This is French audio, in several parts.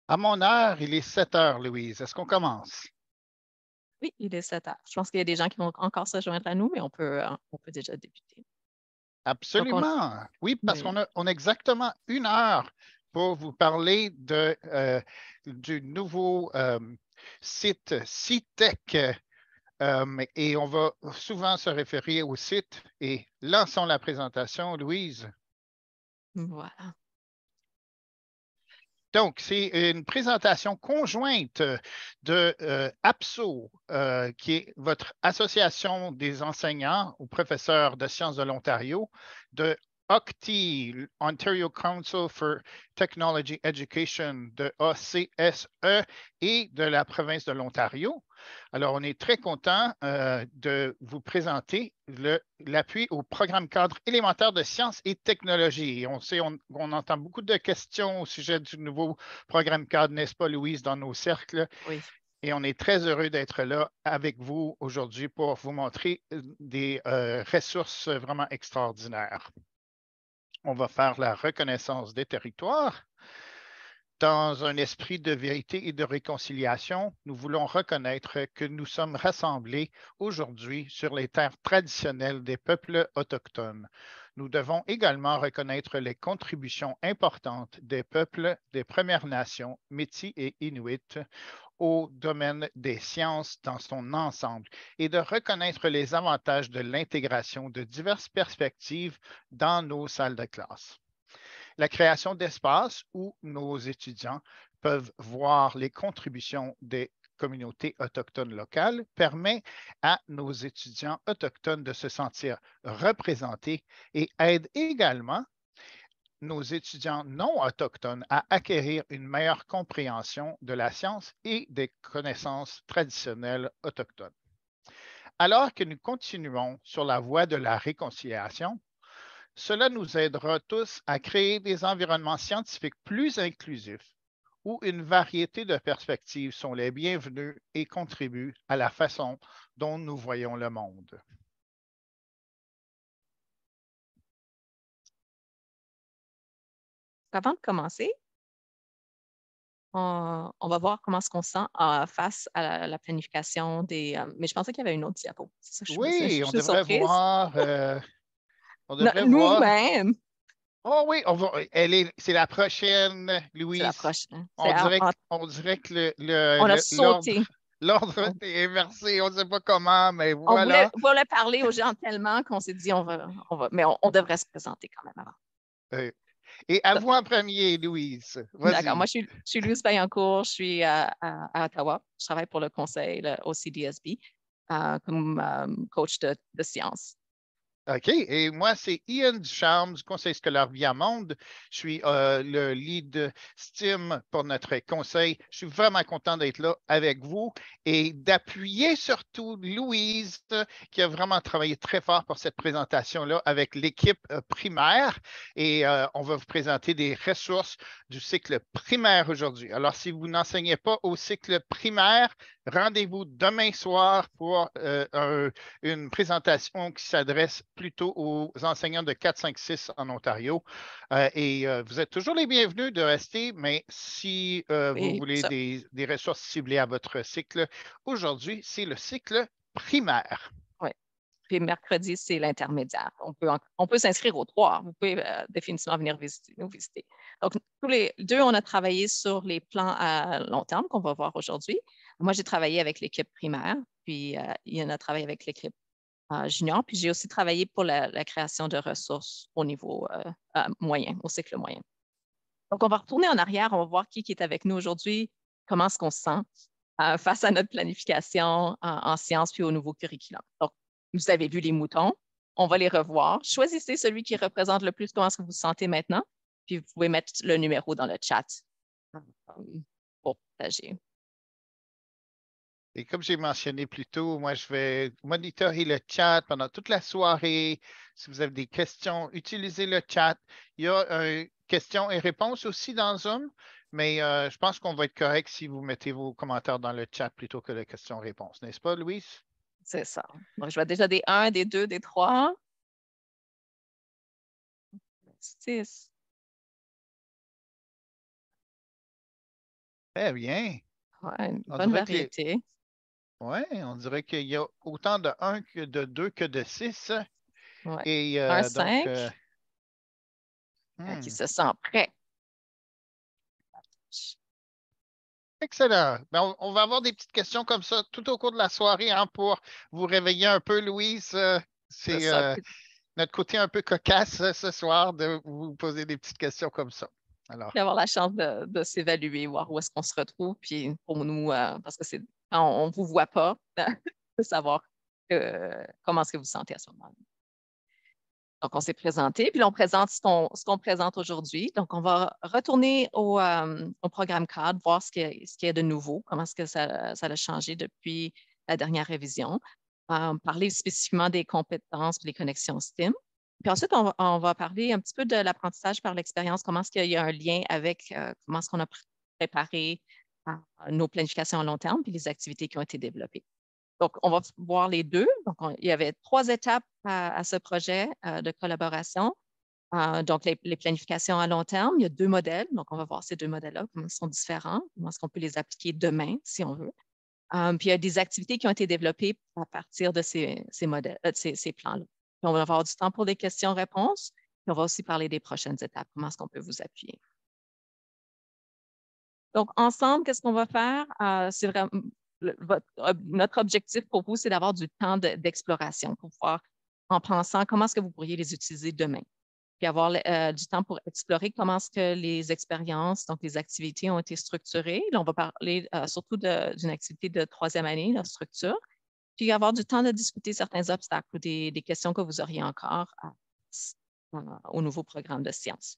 À mon heure, il est 7 heures, Louise. Est-ce qu'on commence? Oui, il est 7 heures. Je pense qu'il y a des gens qui vont encore se joindre à nous, mais on peut déjà débuter. Donc, Absolument. Oui, parce oui. qu'on a exactement 1 heure pour vous parler du nouveau site CITEC. Et on va souvent se référer au site. Et lançons la présentation, Louise. Voilà. Donc, c'est une présentation conjointe de APSO, qui est votre association des enseignants ou professeurs de sciences de l'Ontario, de OCTE, Ontario Council for Technology Education, de ACSE et de la province de l'Ontario. Alors, on est très content de vous présenter l'appui au programme cadre élémentaire de sciences et technologies. Et on sait, on entend beaucoup de questions au sujet du nouveau programme cadre, n'est-ce pas, Louise, dans nos cercles? Oui. Et on est très heureux d'être là avec vous aujourd'hui pour vous montrer des ressources vraiment extraordinaires. On va faire la reconnaissance des territoires. Dans un esprit de vérité et de réconciliation, nous voulons reconnaître que nous sommes rassemblés aujourd'hui sur les terres traditionnelles des peuples autochtones. Nous devons également reconnaître les contributions importantes des peuples des Premières Nations, Métis et Inuits, au domaine des sciences dans son ensemble et de reconnaître les avantages de l'intégration de diverses perspectives dans nos salles de classe. La création d'espaces où nos étudiants peuvent voir les contributions des communautés autochtones locales permet à nos étudiants autochtones de se sentir représentés et aide également nos étudiants non autochtones à acquérir une meilleure compréhension de la science et des connaissances traditionnelles autochtones. Alors que nous continuons sur la voie de la réconciliation, cela nous aidera tous à créer des environnements scientifiques plus inclusifs où une variété de perspectives sont les bienvenues et contribuent à la façon dont nous voyons le monde. Avant de commencer, on va voir comment est-ce qu'on se sent face à la planification des. Mais je pensais qu'il y avait une autre diapo. C'est ça, Oui, je suis surprise. on devrait voir. Nous-mêmes, Oh oui, c'est la prochaine, c'est la Louise. prochaine. C'est On dirait que on a l'ordre, sauté. l'ordre On, est inversé. On ne sait pas comment, mais on voilà. voulait parler aux gens tellement qu'on s'est dit mais on devrait se présenter quand même avant. Euh, Et à vous en premier, Louise. D'accord. Moi, Vas-y. je suis Louise Vaillancourt, je suis à Ottawa. Je travaille pour le conseil, au CDSB, comme coach de sciences. OK. Et moi, c'est Ian Ducharme du Conseil scolaire Via Monde. Je suis le lead STEAM pour notre conseil. Je suis vraiment content d'être là avec vous et d'appuyer surtout Louise, qui a vraiment travaillé très fort pour cette présentation-là avec l'équipe primaire. Et on va vous présenter des ressources du cycle primaire aujourd'hui. Alors, si vous n'enseignez pas au cycle primaire, rendez-vous demain soir pour une présentation qui s'adresse plutôt aux enseignants de 4, 5, 6 en Ontario. Vous êtes toujours les bienvenus de rester, mais si vous Et voulez ça. des ressources ciblées à votre cycle, aujourd'hui, c'est le cycle primaire. Oui. Puis mercredi, c'est l'intermédiaire. On peut s'inscrire aux trois. Vous pouvez définitivement venir nous visiter. Donc, tous les deux, on a travaillé sur les plans à long terme qu'on va voir aujourd'hui. Moi, j'ai travaillé avec l'équipe primaire, puis Ian a travaillé avec l'équipe junior, puis j'ai aussi travaillé pour la création de ressources au niveau moyen, au cycle moyen. Donc, on va retourner en arrière, on va voir qui est avec nous aujourd'hui, comment est-ce qu'on se sent face à notre planification en sciences puis au nouveau curriculum. Donc, vous avez vu les moutons, on va les revoir. Choisissez celui qui représente le plus comment est-ce que vous vous sentez maintenant, puis vous pouvez mettre le numéro dans le chat euh, pour partager. Et comme j'ai mentionné plus tôt, moi, je vais monitorer le chat pendant toute la soirée. Si vous avez des questions, utilisez le chat. Il y a questions et réponses aussi dans Zoom, mais je pense qu'on va être correct si vous mettez vos commentaires dans le chat plutôt que les questions-réponses, n'est-ce pas, Louise? C'est ça. Donc, je vois déjà des 1, des 2, des 3, 6. Très bien. Ouais, une On bonne dirait que les... variété. Ouais, on dirait qu'il y a autant de un que de 2 que de 6. Ouais. Et Un donc, 5 qui hmm, se sent prêt. excellent. Ben, on va avoir des petites questions comme ça tout au cours de la soirée hein, pour vous réveiller un peu, Louise. C'est C'est ça. notre côté un peu cocasse ce soir de vous poser des petites questions comme ça. Alors, Puis avoir la chance de s'évaluer, voir où est-ce qu'on se retrouve. Puis pour nous, parce que c'est quand on ne vous voit pas, de savoir comment est-ce que vous vous sentez à ce moment-là. Donc, on s'est présenté, puis là, on présente ce qu'on présente aujourd'hui. Donc, on va retourner au programme cadre, voir ce qui est de nouveau, comment est-ce que ça a changé depuis la dernière révision, parler spécifiquement des compétences et des connexions STEAM. Puis ensuite, on va parler un petit peu de l'apprentissage par l'expérience, comment est-ce qu'il y a un lien avec comment est-ce qu'on a préparé nos planifications à long terme, puis les activités qui ont été développées. Donc, on va voir les deux. Donc, il y avait 3 étapes à ce projet de collaboration. Donc, les planifications à long terme, il y a 2 modèles. Donc, on va voir ces 2 modèles-là, comment ils sont différents, comment est-ce qu'on peut les appliquer demain, si on veut. Puis, il y a des activités qui ont été développées à partir de ces modèles, ces plans-là. Puis, on va avoir du temps pour des questions-réponses. Puis, on va aussi parler des prochaines étapes, comment est-ce qu'on peut vous appuyer. Donc, ensemble, qu'est-ce qu'on va faire? C'est vraiment notre objectif pour vous, c'est d'avoir du temps d'exploration pour pouvoir, en pensant comment est-ce que vous pourriez les utiliser demain, puis avoir du temps pour explorer comment est-ce que les expériences, donc les activités ont été structurées. Là, on va parler surtout d'une activité de 3e année, la structure, puis avoir du temps de discuter certains obstacles ou des questions que vous auriez encore au nouveau programme de sciences.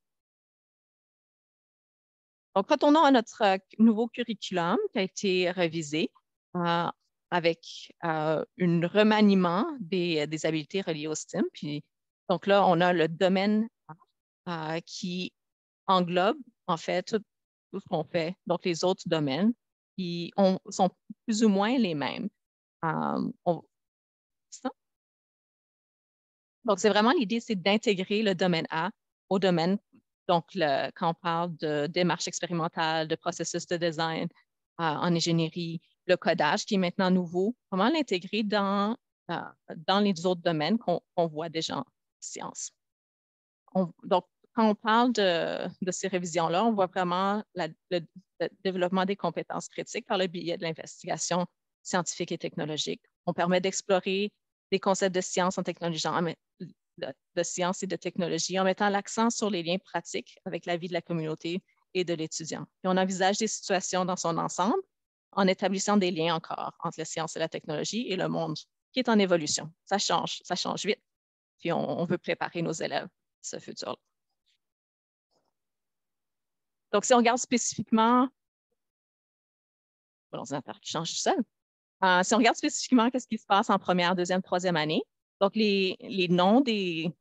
Donc, retournons à notre nouveau curriculum qui a été révisé euh, avec un remaniement des habiletés reliées au STEM. Puis, donc là, on a le domaine qui englobe en fait tout ce qu'on fait. Donc, les autres domaines qui sont plus ou moins les mêmes. Ça. Donc, c'est vraiment l'idée, c'est d'intégrer le domaine A au domaine. Donc, quand on parle de démarche expérimentale, de processus de design en ingénierie, le codage qui est maintenant nouveau, comment l'intégrer dans les autres domaines qu'on voit déjà en sciences. Donc, quand on parle de ces révisions-là, on voit vraiment le développement des compétences critiques par le biais de l'investigation scientifique et technologique. On permet d'explorer des concepts de science en technologie, de science et de technologie en mettant l'accent sur les liens pratiques avec la vie de la communauté et de l'étudiant. Puis on envisage des situations dans son ensemble en établissant des liens encore entre la science et la technologie et le monde qui est en évolution. Ça change vite. Puis on veut préparer nos élèves à ce futur-là. Donc, si on regarde spécifiquement, l'ordinateur qui change tout seul. Si on regarde spécifiquement qu'est-ce qui se passe en première, deuxième, 3e année, donc les noms des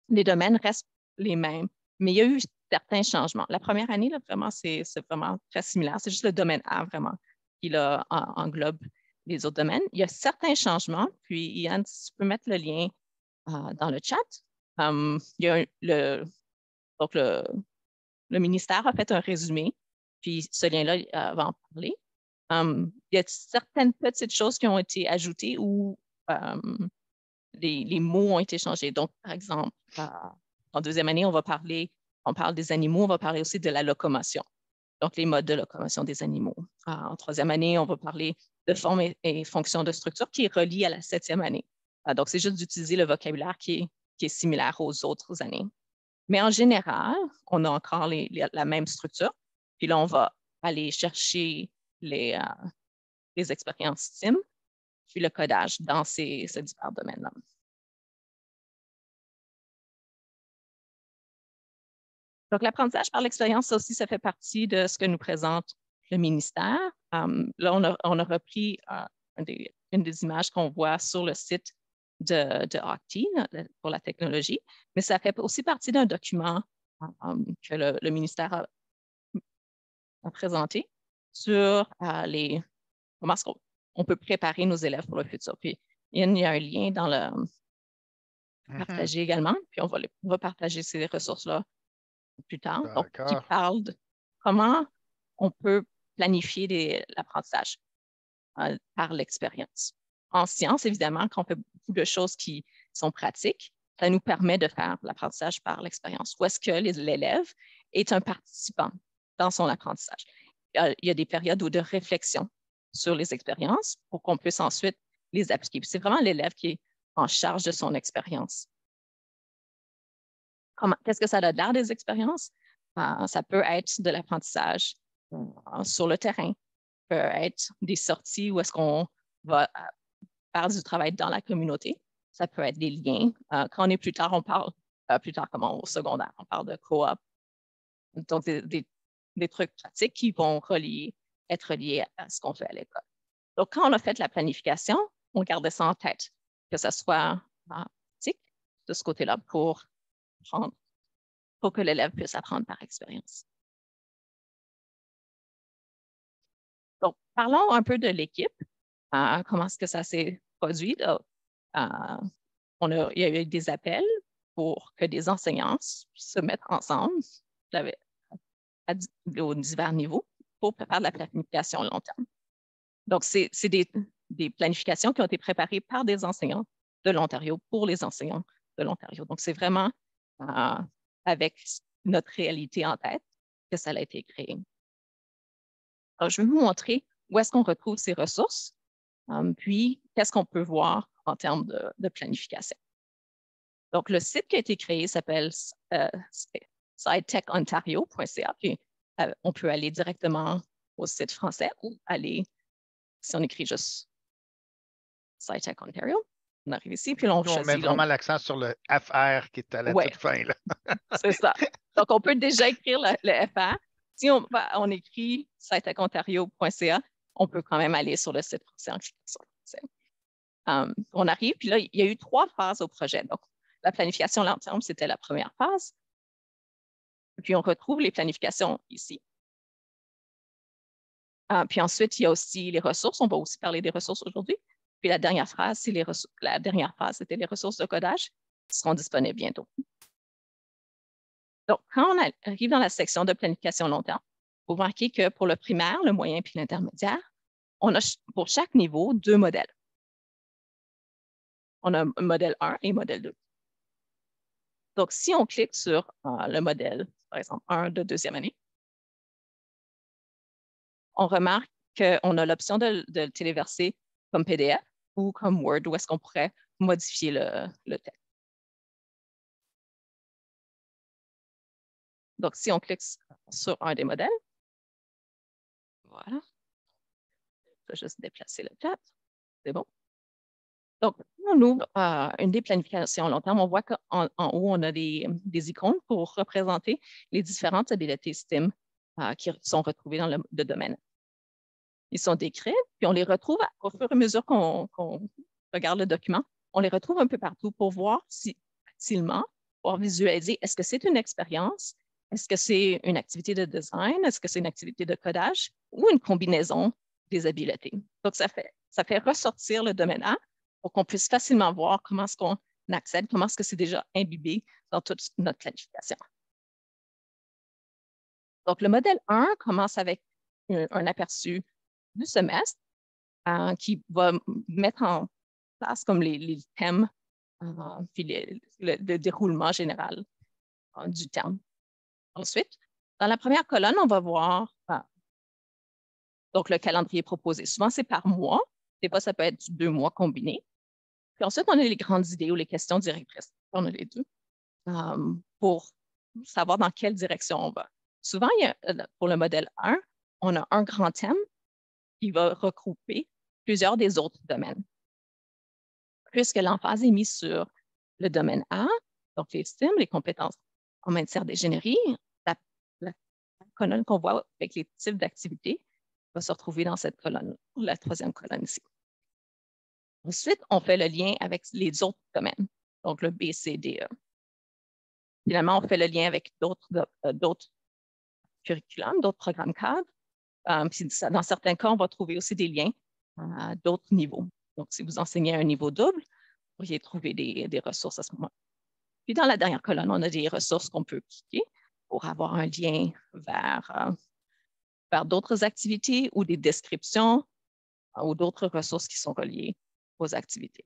domaines restent les mêmes, mais il y a eu certains changements. La première année, là, vraiment, c'est vraiment très similaire. C'est juste le domaine A, vraiment, qui là, englobe les autres domaines. Il y a certains changements, puis Yann, si tu peux mettre le lien dans le chat. Il y a donc le ministère a fait un résumé, puis ce lien-là va en parler. Il y a certaines petites choses qui ont été ajoutées ou les mots ont été changés. Donc, par exemple, en 2e année, on parle des animaux, on va parler aussi de la locomotion. Donc, les modes de locomotion des animaux. En 3e année, on va parler de forme et fonction de structure qui est relié à la 7e année. Donc, c'est juste d'utiliser le vocabulaire qui est similaire aux autres années. Mais en général, on a encore la même structure. Puis là, on va aller chercher les expériences STEAM, puis le codage dans ces divers domaines-là. Donc, l'apprentissage par l'expérience, ça aussi, ça fait partie de ce que nous présente le ministère. Là, on a repris une des images qu'on voit sur le site de Octi pour la technologie, mais ça fait aussi partie d'un document que le ministère a présenté sur comment est-ce qu'on peut préparer nos élèves pour le futur. Puis, il y a un lien dans le partager également, puis on va partager ces ressources-là plus tard. Donc, qui d'accord. parle comment on peut planifier l'apprentissage par l'expérience. En sciences, évidemment, quand on fait beaucoup de choses qui sont pratiques, ça nous permet de faire l'apprentissage par l'expérience. Où est-ce que l'élève est un participant dans son apprentissage? Il y a des périodes de réflexion sur les expériences pour qu'on puisse ensuite les appliquer. C'est vraiment l'élève qui est en charge de son expérience. Qu'est-ce que ça a l'air des expériences? Ça peut être de l'apprentissage sur le terrain, peut être des sorties où est-ce qu'on va faire du travail dans la communauté. Ça peut être des liens. Quand on est plus tard, on parle plus tard comme au secondaire, on parle de coop. Donc, des trucs pratiques qui vont être reliés à ce qu'on fait à l'école. Donc, quand on a fait la planification, on gardait ça en tête, que ce soit pratique de ce côté-là pour que l'élève puisse apprendre par expérience. Donc, parlons un peu de l'équipe. Comment est-ce que ça s'est produit? Il y a eu des appels pour que des enseignants se mettent ensemble aux divers niveaux pour faire de la planification long terme. Donc, c'est des planifications qui ont été préparées par des enseignants de l'Ontario pour les enseignants de l'Ontario. Donc, c'est vraiment avec notre réalité en tête que ça a été créé. Alors, je vais vous montrer où est-ce qu'on retrouve ces ressources, puis qu'est-ce qu'on peut voir en termes de planification. Donc, le site qui a été créé s'appelle scitechontario.ca, puis on peut aller directement au site français ou aller, si on écrit juste SciTech Ontario, on arrive ici, puis là, on choisit. On met vraiment l'accent sur le FR qui est à la toute fin. C'est ça. Donc, on peut déjà écrire le FR. Si on écrit scitechontario.ca, on peut quand même aller sur le site français en cliquant sur le français. On arrive, puis là, il y a eu 3 phases au projet. Donc, la planification long terme, c'était la première phase. Puis, on retrouve les planifications ici. Puis ensuite, il y a aussi les ressources. On va aussi parler des ressources aujourd'hui. Puis la dernière phase, c'était les ressources de codage qui seront disponibles bientôt. Donc, quand on arrive dans la section de planification long terme, vous remarquez que pour le primaire, le moyen puis l'intermédiaire, on a pour chaque niveau 2 modèles. On a un modèle 1 et modèle 2. Donc, si on clique sur le modèle, par exemple, 1 de 2e année, on remarque qu'on a l'option de le téléverser comme PDF ou comme Word, où est-ce qu'on pourrait modifier le texte. Donc, si on clique sur un des modèles, voilà. Je vais juste déplacer le chat. C'est bon. Donc, on ouvre une des planifications long terme. On voit qu'en haut, on a des icônes pour représenter les différentes habiletés STEM qui sont retrouvées dans le domaine. Ils sont décrits, puis on les retrouve au fur et à mesure qu'on regarde le document. On les retrouve un peu partout pour voir si facilement, pour visualiser, est-ce que c'est une expérience? Est-ce que c'est une activité de design? Est-ce que c'est une activité de codage ou une combinaison des habiletés? Donc, ça fait ressortir le domaine A pour qu'on puisse facilement voir comment est-ce qu'on accède, comment est-ce que c'est déjà imbibé dans toute notre planification. Donc, le modèle 1 commence avec un aperçu du semestre qui va mettre en place comme les thèmes puis le déroulement général du terme. Ensuite, dans la première colonne, on va voir donc le calendrier proposé. Souvent, c'est par mois. Des fois, ça peut être 2 mois combinés. Puis ensuite, on a les grandes idées ou les questions directrices. On a les deux pour savoir dans quelle direction on va. Souvent, pour le modèle 1, on a un grand thème qui va regrouper plusieurs des autres domaines. Puisque l'emphase est mise sur le domaine A, donc les STEM, les compétences en matière d'ingénierie, la colonne qu'on voit avec les types d'activités va se retrouver dans cette colonne, la 3e colonne ici. Ensuite, on fait le lien avec les autres domaines, donc le B, C, D, E. Finalement, on fait le lien avec d'autres curriculums, d'autres programmes cadres. Puis dans certains cas, on va trouver aussi des liens à d'autres niveaux. Donc, si vous enseignez à un niveau double, vous pourriez trouver des ressources à ce moment-là. Puis dans la dernière colonne, on a des ressources qu'on peut cliquer pour avoir un lien vers faire d'autres activités ou des descriptions ou d'autres ressources qui sont reliées aux activités.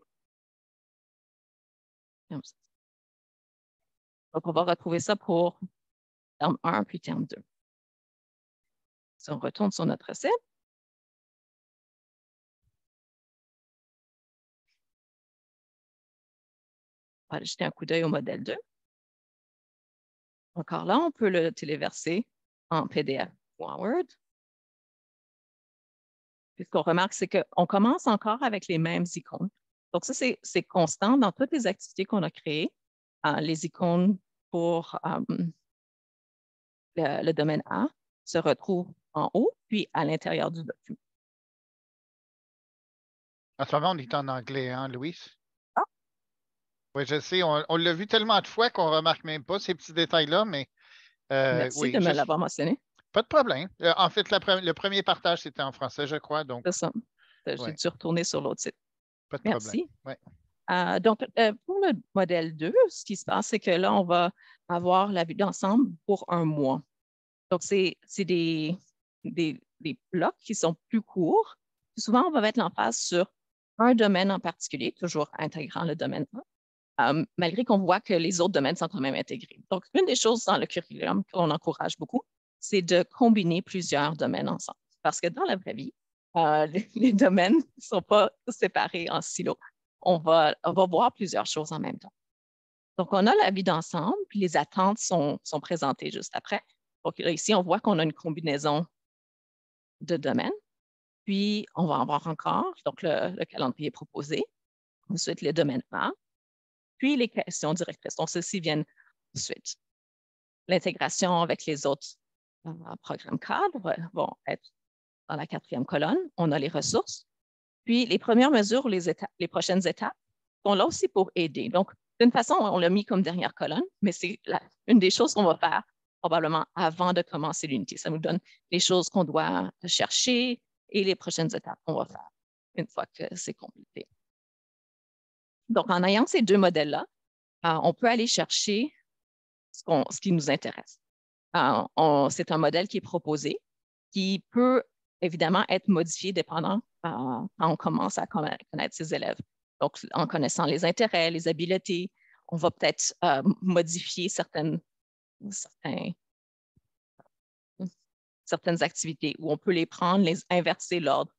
Donc, on va retrouver ça pour terme 1 puis terme 2. Si on retourne sur notre site, on va aller jeter un coup d'œil au modèle 2. Encore là, on peut le téléverser en PDF ou en Word. Puis ce qu'on remarque, c'est qu'on commence encore avec les mêmes icônes. Donc ça, c'est constant dans toutes les activités qu'on a créées. Les icônes pour le domaine A se retrouvent en haut, puis à l'intérieur du document. En ce moment, on est en anglais, hein, Louise? Ah. Oui, je sais. On l'a vu tellement de fois qu'on ne remarque même pas ces petits détails-là, mais Merci oui, de me l'avoir mentionné. pas de problème. En fait, le premier partage, c'était en français, je crois. Donc, C'est ça. J'ai ouais, dû retourner sur l'autre site. pas de problème. Merci. Ouais. Donc, pour le modèle 2, ce qui se passe, c'est que là, on va avoir la vue d'ensemble pour un mois. Donc, c'est des blocs qui sont plus courts. Souvent, on va mettre l'emphase sur un domaine en particulier, toujours intégrant le domaine 1, malgré qu'on voit que les autres domaines sont quand même intégrés. Donc, une des choses dans le curriculum qu'on encourage beaucoup, c'est de combiner plusieurs domaines ensemble. Parce que dans la vraie vie, les domaines ne sont pas séparés en silos. On va voir plusieurs choses en même temps. Donc, on a la vie d'ensemble, puis les attentes sont présentées juste après. Donc, là, ici, on voit qu'on a une combinaison de domaines. Puis, on va avoir encore donc le calendrier proposé. Ensuite, les domaines A. Puis, les questions directrices. Donc, ceux-ci viennent ensuite. L'intégration avec les autres programmes cadres vont être dans la 4e colonne. On a les ressources. Puis, les premières mesures ou les prochaines étapes sont là aussi pour aider. Donc, d'une façon, on l'a mis comme dernière colonne, mais c'est une des choses qu'on va faire probablement avant de commencer l'unité. Ça nous donne les choses qu'on doit chercher et les prochaines étapes qu'on va faire une fois que c'est complété. Donc, en ayant ces deux modèles-là, on peut aller chercher ce qui nous intéresse. C'est un modèle qui est proposé, qui peut évidemment être modifié dépendant quand on commence à connaître ses élèves. Donc, en connaissant les intérêts, les habiletés, on va peut-être modifier certaines activités où on peut les prendre, les inverser l'ordre.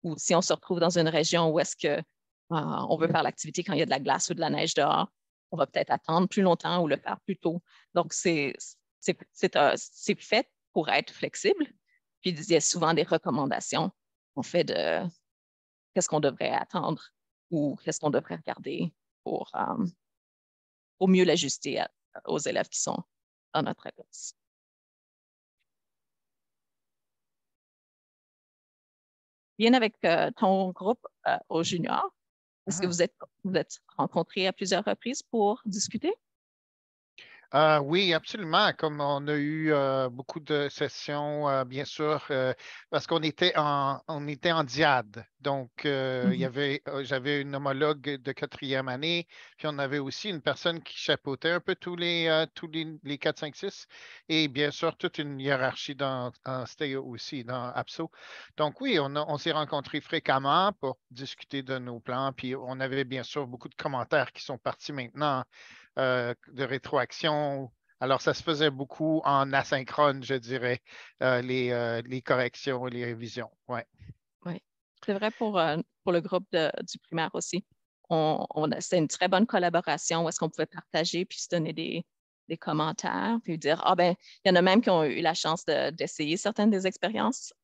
Ou si on se retrouve dans une région où est-ce qu'on veut faire l'activité quand il y a de la glace ou de la neige dehors, on va peut-être attendre plus longtemps ou le faire plus tôt. Donc, c'est fait pour être flexible. Puis, il y a souvent des recommandations en fait de qu'est-ce qu'on devrait attendre ou qu'est-ce qu'on devrait regarder pour mieux l'ajuster aux élèves qui sont dans notre classe. Bien avec ton groupe au junior, est-ce que vous êtes rencontrés à plusieurs reprises pour discuter? Oui, absolument. Comme on a eu beaucoup de sessions, bien sûr, parce qu'on était en DIAD. Donc, j'avais une homologue de 4e année, puis on avait aussi une personne qui chapeautait un peu tous les 4, 5, 6, et bien sûr, toute une hiérarchie c'était aussi dans APSO. Donc, oui, on s'est rencontrés fréquemment pour discuter de nos plans, puis on avait bien sûr beaucoup de commentaires qui sont partis maintenant. De rétroaction. Alors, ça se faisait beaucoup en asynchrone, je dirais, les corrections et les révisions. Ouais. Oui, c'est vrai pour le groupe du primaire aussi. C'était une très bonne collaboration où est-ce qu'on pouvait partager puis se donner des commentaires, puis dire, ah ben, il y en a même qui ont eu la chance d'essayer certaines des expériences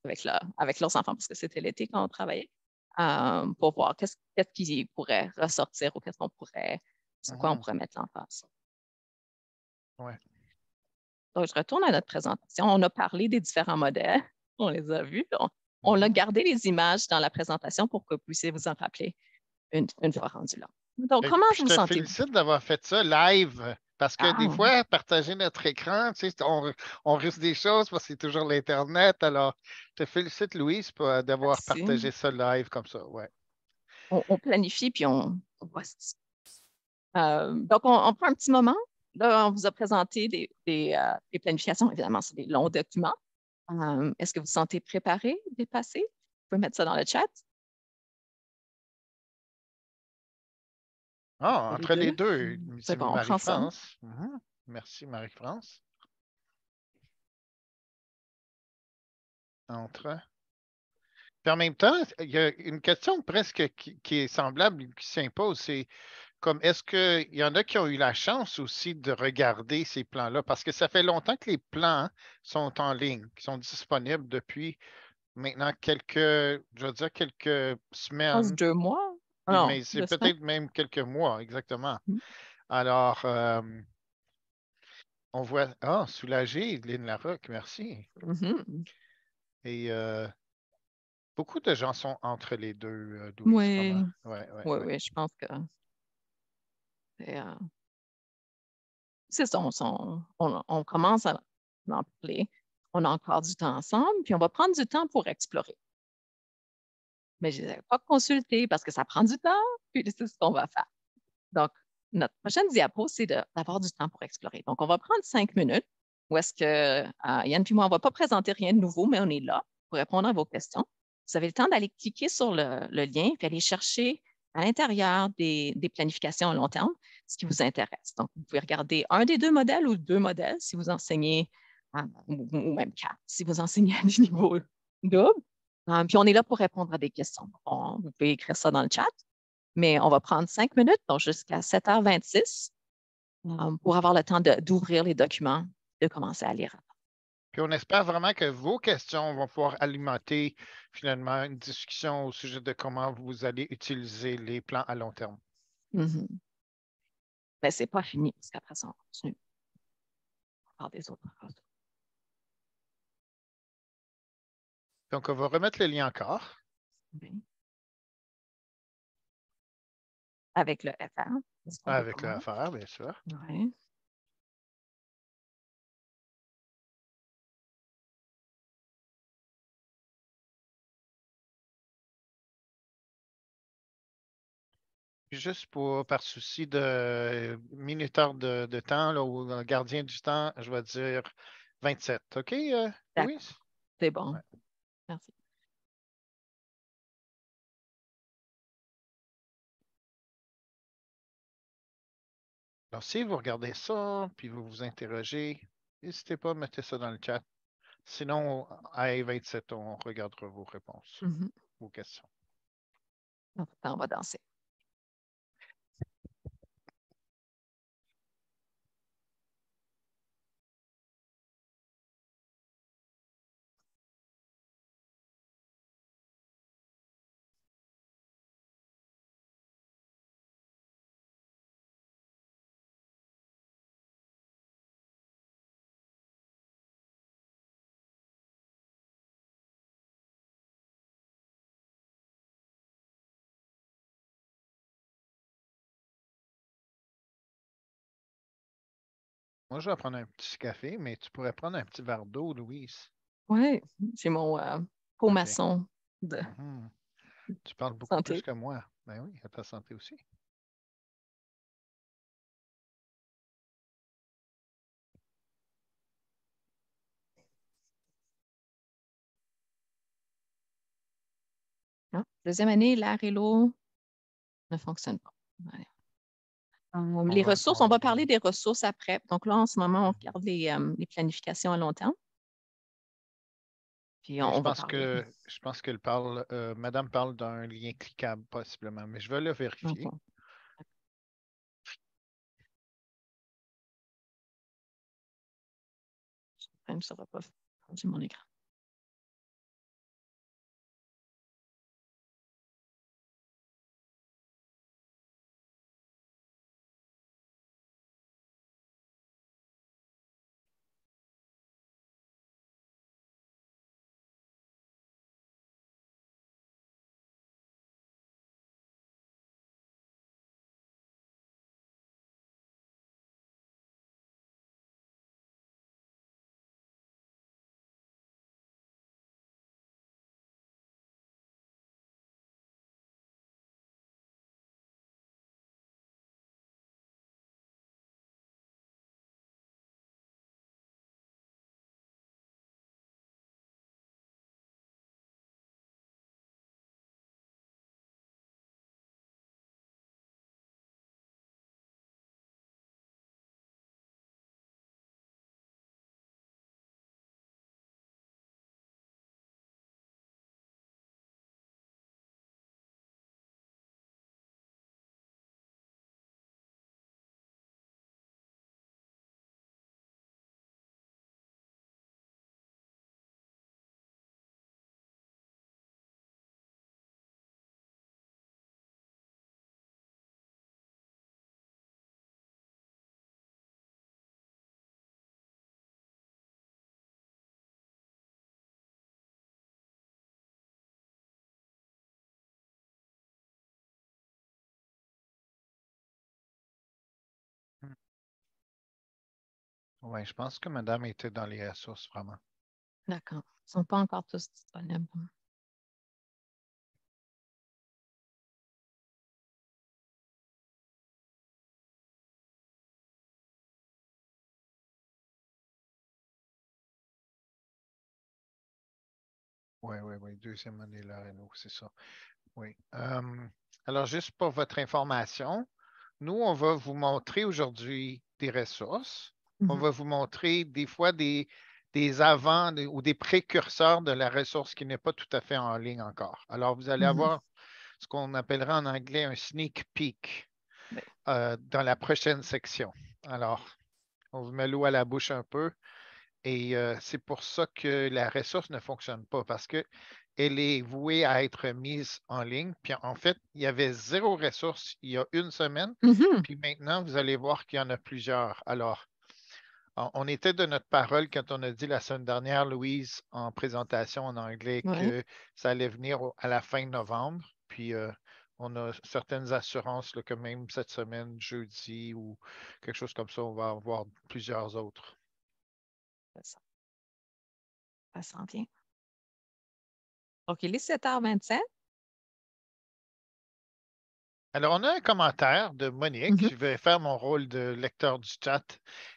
avec leurs enfants, parce que c'était l'été quand on travaillait, pour voir qu'est-ce qui pourrait ressortir ou sur quoi on pourrait mettre l'emphase. Ouais. Donc, je retourne à notre présentation. On a parlé des différents modèles. On les a vus. On a gardé les images dans la présentation pour que vous puissiez vous en rappeler une fois rendu là. Donc, comment Je vous te sentez-vous? félicite d'avoir fait ça live. Parce que des Ah, fois, partager notre écran, tu sais, on risque des choses parce que c'est toujours l'Internet. Alors, je te félicite, Louise, d'avoir merci. partagé ça live comme ça. Ouais. On planifie puis on voit ce qui se passe. Donc, on prend un petit moment. Là, on vous a présenté des planifications. Évidemment, c'est des longs documents. Est-ce que vous vous sentez préparé, dépassé? Vous pouvez mettre ça dans le chat. Ah, Pour les entre les deux. deux, C'est c'est bon, on prend ça. Marie-France. Mhm. Merci, Marie-France. Entre. Puis en même temps, il y a une question presque qui est semblable, qui s'impose, c'est comme est-ce qu'il y en a qui ont eu la chance aussi de regarder ces plans-là? Parce que ça fait longtemps que les plans sont en ligne, qui sont disponibles depuis maintenant quelques, je veux dire quelques Je pense semaines, 2 mois. Ah non, mais c'est 2 semaines. peut-être même quelques mois, exactement. Mhm. Alors, on voit, ah, soulagé, Lynn Larocque, merci. Mhm. Et beaucoup de gens sont entre les deux, Louise, Oui, vraiment. Ouais, ouais, oui, ouais. oui, je pense que c'est ça. On commence à en parler. On a encore du temps ensemble, puis on va prendre du temps pour explorer. Mais je n'avais pas consulté parce que ça prend du temps, puis c'est ce qu'on va faire. Donc, notre prochaine diapo, c'est d'avoir du temps pour explorer. Donc, on va prendre 5 minutes où est-ce que Yann et moi, on ne va pas présenter rien de nouveau, mais on est là pour répondre à vos questions. Vous avez le temps d'aller cliquer sur le lien puis aller chercher à l'intérieur des planifications à long terme ce qui vous intéresse. Donc, vous pouvez regarder un des deux modèles ou deux modèles si vous enseignez, ou même quatre, si vous enseignez à du niveau double. Puis, on est là pour répondre à des questions. Vous pouvez écrire ça dans le chat. Mais on va prendre 5 minutes, donc jusqu'à 7h26, pour avoir le temps d'ouvrir les documents, de commencer à lire. Puis on espère vraiment que vos questions vont pouvoir alimenter finalement une discussion au sujet de comment vous allez utiliser les plans à long terme. Mhm. Mais ce n'est pas fini, parce qu'après ça, on continue par des autres choses. Donc, on va remettre le lien encore. Oui. Avec le FR, est-ce qu'on Avec recommence? l'affaire, bien sûr. Oui. Puis juste par souci de minuteur de temps, là, ou gardien du temps, je vais dire 27. OK, D'accord, Louise? c'est bon. Ouais. Merci. Alors, si vous regardez ça, puis vous vous interrogez, n'hésitez pas à mettre ça dans le chat. Sinon, à 27, on regardera vos réponses, Mhm. vos questions. Donc, on va danser. Moi, je vais prendre un petit café, mais tu pourrais prendre un petit verre d'eau, Louise. Oui, j'ai mon pot OK. maçon de Mhm. Tu parles beaucoup plus santé. que moi. Ben oui, à ta santé aussi. Hein? Deuxième année, l'air et l'eau ne fonctionnent pas. Ouais. Les ressources, on va parler des ressources après. Donc là, en ce moment, on regarde les planifications à long terme. Puis Mais on va parler. je pense qu'elle parle, Madame parle d'un lien cliquable possiblement, mais je vais le Donc, vérifier. ça va pas. J'ai mon écran. Oui, je pense que madame était dans les ressources, vraiment. D'accord. Ils ne sont pas encore tous disponibles. Oui, oui, oui, deuxième année, la Renault, c'est ça. Oui. Alors, juste pour votre information, nous, on va vous montrer aujourd'hui des ressources. On Mhm. va vous montrer des fois des avant ou des précurseurs de la ressource qui n'est pas tout à fait en ligne encore. Alors, vous allez Mhm. avoir ce qu'on appellera en anglais un sneak peek Oui. dans la prochaine section. Alors, on vous met l'eau à la bouche un peu. Et c'est pour ça que la ressource ne fonctionne pas parce qu'elle est vouée à être mise en ligne. Puis en fait, il y avait 0 ressource il y a une semaine. Mhm. Puis maintenant, vous allez voir qu'il y en a plusieurs. Alors, on était de notre parole quand on a dit la semaine dernière, Louise, en présentation en anglais, Oui. que ça allait venir à la fin novembre. Puis on a certaines assurances là, que même cette semaine, jeudi ou quelque chose comme ça, on va avoir plusieurs autres. Ça, ça s'en vient. OK, les 7h27. Alors, on a un commentaire de Monique. Mhm. Je vais faire mon rôle de lecteur du chat.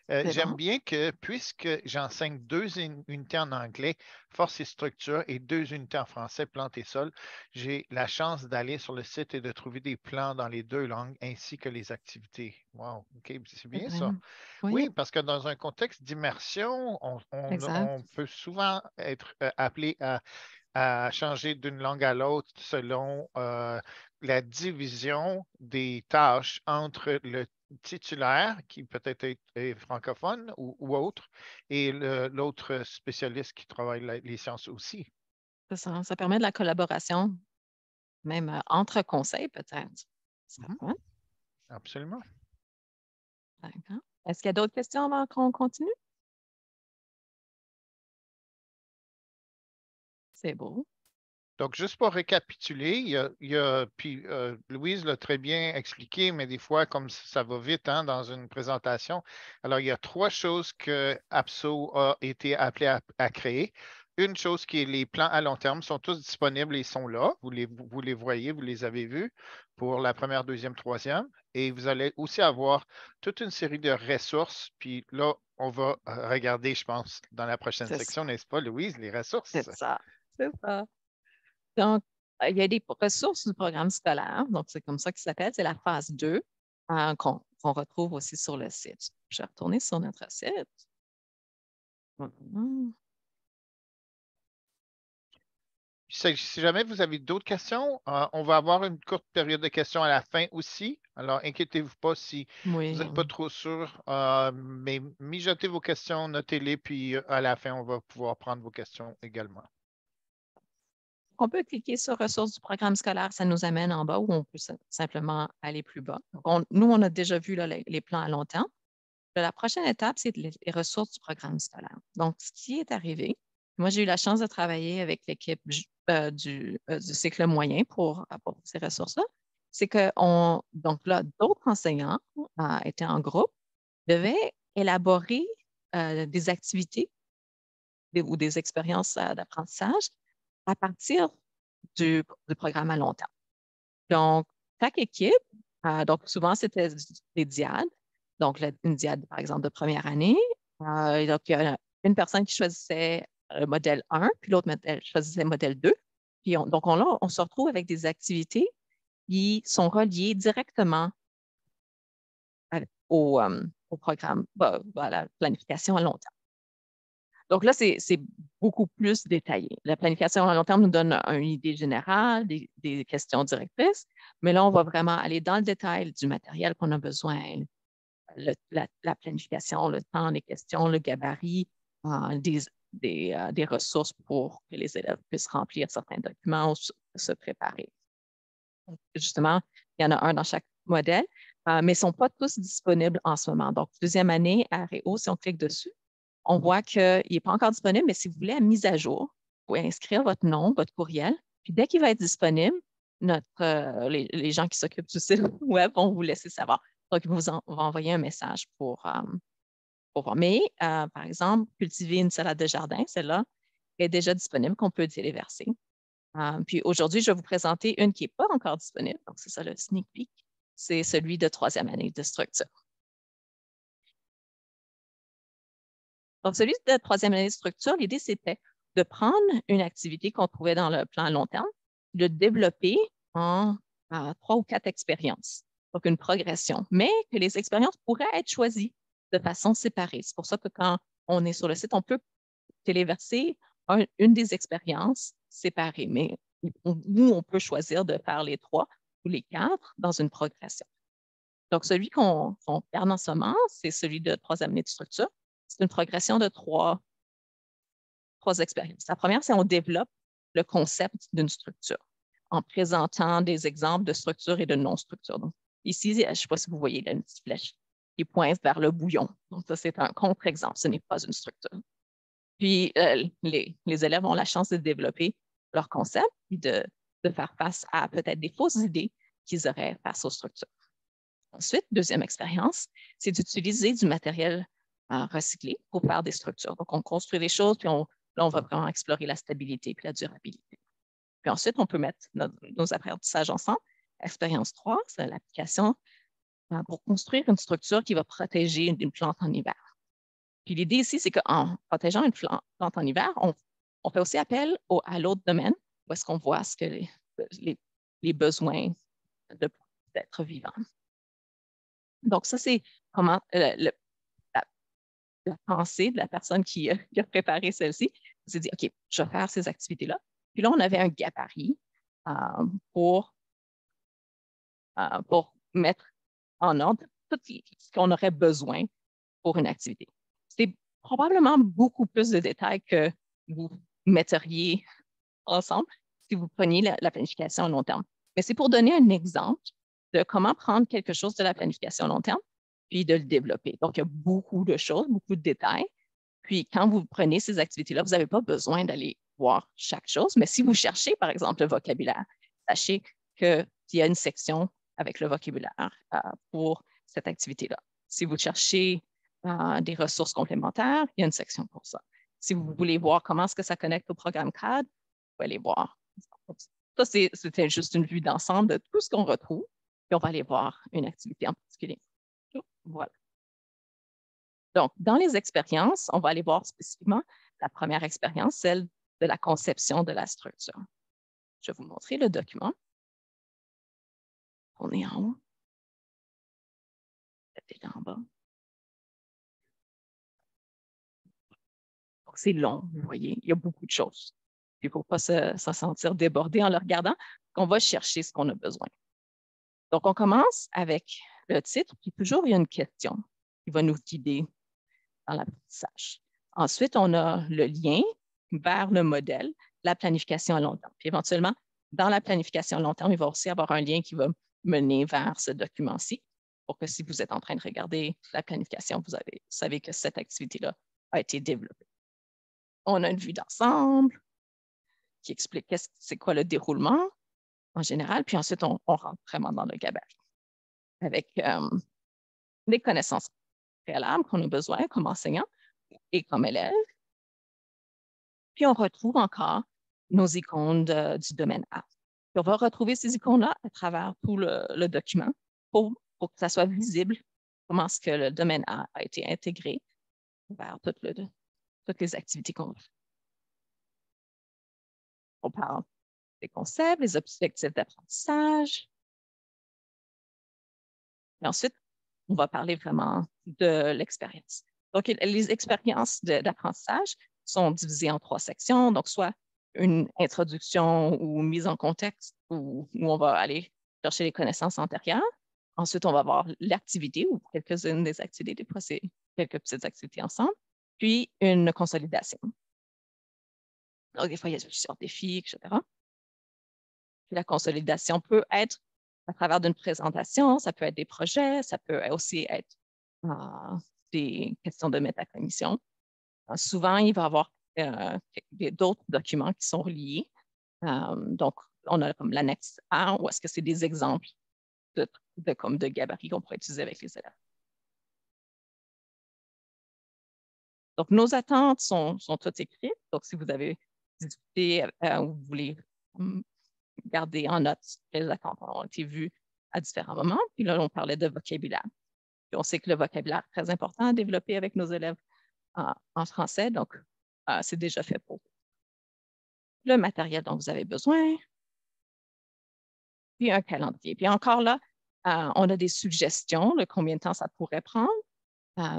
C'est J'aime bon. bien que, puisque j'enseigne 2 unités en anglais, force et structure, et 2 unités en français, plantes et sol, j'ai la chance d'aller sur le site et de trouver des plans dans les 2 langues ainsi que les activités. Wow, OK, c'est C'est bien ça. vraiment. Oui, Oui, parce que dans un contexte d'immersion, exact. on peut souvent être appelé à changer d'une langue à l'autre selon la division des tâches entre le titulaire, qui peut-être est francophone ou autre, et l'autre spécialiste qui travaille les sciences aussi. Ça permet de la collaboration, même entre conseils, peut-être. Ça Mhm, va. absolument. D'accord. Est-ce qu'il y a d'autres questions avant qu'on continue? C'est beau. Donc, juste pour récapituler, puis Louise l'a très bien expliqué, mais des fois, comme ça va vite hein, dans une présentation, alors il y a 3 choses que APSO a été appelé à créer. Une chose qui est les plans à long terme sont tous disponibles et ils sont là. Vous les voyez, vous les avez vus pour la première, deuxième, troisième. Et vous allez aussi avoir toute une série de ressources. Puis là, on va regarder, je pense, dans la prochaine C'est ça. section, n'est-ce pas, Louise, les ressources? C'est ça. C'est ça. Donc, il y a des ressources du programme scolaire. Donc, c'est comme ça qu'il s'appelle. C'est la phase 2 qu'on retrouve aussi sur le site. Je vais retourner sur notre site. Mhm. Si jamais vous avez d'autres questions, on va avoir une courte période de questions à la fin aussi. Alors, inquiétez-vous pas si vous Oui. n'êtes pas trop sûr, mais mijotez vos questions, notez-les, puis à la fin, on va pouvoir prendre vos questions également. On peut cliquer sur ressources du programme scolaire, ça nous amène en bas ou on peut simplement aller plus bas. Donc, nous, on a déjà vu là, les plans à long terme. La prochaine étape, c'est les ressources du programme scolaire. Donc, ce qui est arrivé, moi, j'ai eu la chance de travailler avec l'équipe du cycle moyen pour ces ressources-là. C'est que donc là, d'autres enseignants étaient en groupe, devaient élaborer des activités ou des expériences d'apprentissage à partir du programme à long terme. Donc, chaque équipe, donc souvent, c'était des diades. Donc, une diade, par exemple, de première année. Donc, il y a une personne qui choisissait le modèle 1, puis l'autre choisissait le modèle 2. Puis, là, on se retrouve avec des activités qui sont reliées directement au programme, à la planification à long terme. Donc là, c'est beaucoup plus détaillé. La planification à long terme nous donne une idée générale, des questions directrices, mais là, on va vraiment aller dans le détail du matériel qu'on a besoin, la planification, le temps, les questions, le gabarit, des ressources pour que les élèves puissent remplir certains documents ou se préparer. Donc, justement, il y en a un dans chaque modèle, mais ils ne sont pas tous disponibles en ce moment. Donc, deuxième année à Réo, si on clique dessus, on voit qu'il n'est pas encore disponible, mais si vous voulez la mise à jour, vous pouvez inscrire votre nom, votre courriel, puis dès qu'il va être disponible, les gens qui s'occupent du site web vont vous laisser savoir. Donc, ils vont envoyer un message pour voir. Mais, par exemple, cultiver une salade de jardin, celle-là est déjà disponible, qu'on peut téléverser. Puis aujourd'hui, je vais vous présenter une qui n'est pas encore disponible. Donc, c'est ça le sneak peek. C'est celui de 3e année de structure. Donc, celui de 3e année de structure, l'idée, c'était de prendre une activité qu'on trouvait dans le plan à long terme, de développer en 3 ou 4 expériences. Donc, une progression, mais que les expériences pourraient être choisies de façon séparée. C'est pour ça que quand on est sur le site, on peut téléverser une des expériences séparées, mais nous, on peut choisir de faire les 3 ou les 4 dans une progression. Donc, celui qu'on perd en ce moment, c'est celui de 3e année de structure. C'est une progression de 3 expériences. La première, c'est on développe le concept d'une structure en présentant des exemples de structure et de non-structure. Donc, ici, je ne sais pas si vous voyez, il y a une petite flèche qui pointe vers le bouillon. Donc, ça, c'est un contre-exemple. Ce n'est pas une structure. Puis, les élèves ont la chance de développer leur concept et de faire face à peut-être des fausses idées qu'ils auraient face aux structures. Ensuite, deuxième expérience, c'est d'utiliser du matériel recyclé pour faire des structures. Donc, on construit des choses, puis là, on va vraiment explorer la stabilité et la durabilité. Puis ensuite, on peut mettre nos apprentissages ensemble. Expérience 3, c'est l'application pour construire une structure qui va protéger une plante en hiver. Puis l'idée ici, c'est qu'en protégeant une plante en hiver, on fait aussi appel à l'autre domaine où est-ce qu'on voit ce que les besoins d'être vivant. Donc, ça, c'est comment la pensée de la personne qui a préparé celle-ci. On s'est dit, OK, je vais faire ces activités-là. Puis là, on avait un gabarit pour mettre en ordre tout ce qu'on aurait besoin pour une activité. C'est probablement beaucoup plus de détails que vous metteriez ensemble si vous preniez la planification à long terme. Mais c'est pour donner un exemple de comment prendre quelque chose de la planification à long terme puis de le développer. Donc, il y a beaucoup de choses, beaucoup de détails. Puis, quand vous prenez ces activités-là, vous n'avez pas besoin d'aller voir chaque chose. Mais si vous cherchez, par exemple, le vocabulaire, sachez qu'il y a une section avec le vocabulaire pour cette activité-là. Si vous cherchez des ressources complémentaires, il y a une section pour ça. Si vous voulez voir comment est-ce que ça connecte au programme CAD, vous pouvez aller voir. Ça, c'était juste une vue d'ensemble de tout ce qu'on retrouve. Puis, on va aller voir une activité en particulier. Voilà. Donc, dans les expériences, on va aller voir spécifiquement la première expérience, celle de la conception de la structure. Je vais vous montrer le document. On est en haut. Peut-être en bas. Donc, c'est long, vous voyez. Il y a beaucoup de choses. Il ne faut pas se sentir débordé en le regardant. On va chercher ce qu'on a besoin. Donc, on commence avec le titre, puis toujours il y a une question qui va nous guider dans l'apprentissage. Ensuite, on a le lien vers le modèle, la planification à long terme. Puis éventuellement, dans la planification à long terme, il va aussi avoir un lien qui va mener vers ce document-ci pour que si vous êtes en train de regarder la planification, vous savez que cette activité-là a été développée. On a une vue d'ensemble qui explique c'est quoi le déroulement en général, puis ensuite, on rentre vraiment dans le gabarit avec les connaissances préalables qu'on a besoin comme enseignant et comme élève. Puis, on retrouve encore nos icônes du domaine A. Puis on va retrouver ces icônes-là à travers tout le document pour que ça soit visible comment est-ce que le domaine A a été intégré vers toutes les activités qu'on fait. On parle des concepts, les objectifs d'apprentissage. Et ensuite, on va parler vraiment de l'expérience. Donc, les expériences d'apprentissage sont divisées en 3 sections. Donc, soit une introduction ou mise en contexte où on va aller chercher les connaissances antérieures. Ensuite, on va voir l'activité ou quelques-unes des activités. Des fois, c'est quelques petites activités ensemble. Puis, une consolidation. Donc, des fois, il y a plusieurs défis, etc. Puis, la consolidation peut être à travers d'une présentation, ça peut être des projets, ça peut aussi être des questions de métacognition. Souvent, il va y avoir d'autres documents qui sont reliés. Donc, on a comme l'annexe A, où est-ce que c'est des exemples de gabarits qu'on pourrait utiliser avec les élèves. Donc, nos attentes sont toutes écrites. Donc, si vous avez discuté ou vous voulez garder en note les attentes ont été vues à différents moments. Puis là, on parlait de vocabulaire. Puis on sait que le vocabulaire est très important à développer avec nos élèves en français. Donc, c'est déjà fait pour vous. Le matériel dont vous avez besoin, puis un calendrier. Puis encore là, on a des suggestions de combien de temps ça pourrait prendre,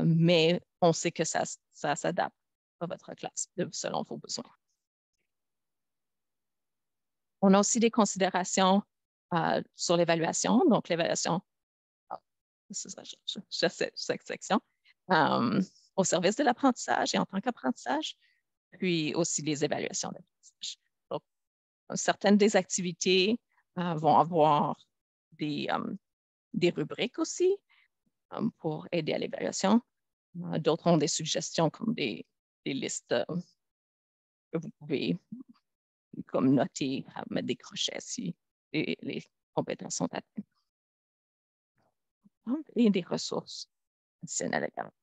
mais on sait que ça s'adapte à votre classe selon vos besoins. On a aussi des considérations sur l'évaluation. Donc, l'évaluation, cette section, au service de l'apprentissage et en tant qu'apprentissage, puis aussi les évaluations d'apprentissage. Donc, certaines des activités vont avoir des rubriques aussi pour aider à l'évaluation. D'autres ont des suggestions comme des listes que vous pouvez comme noter, mettre des crochets si les compétences sont atteintes. Et des ressources additionnelles également.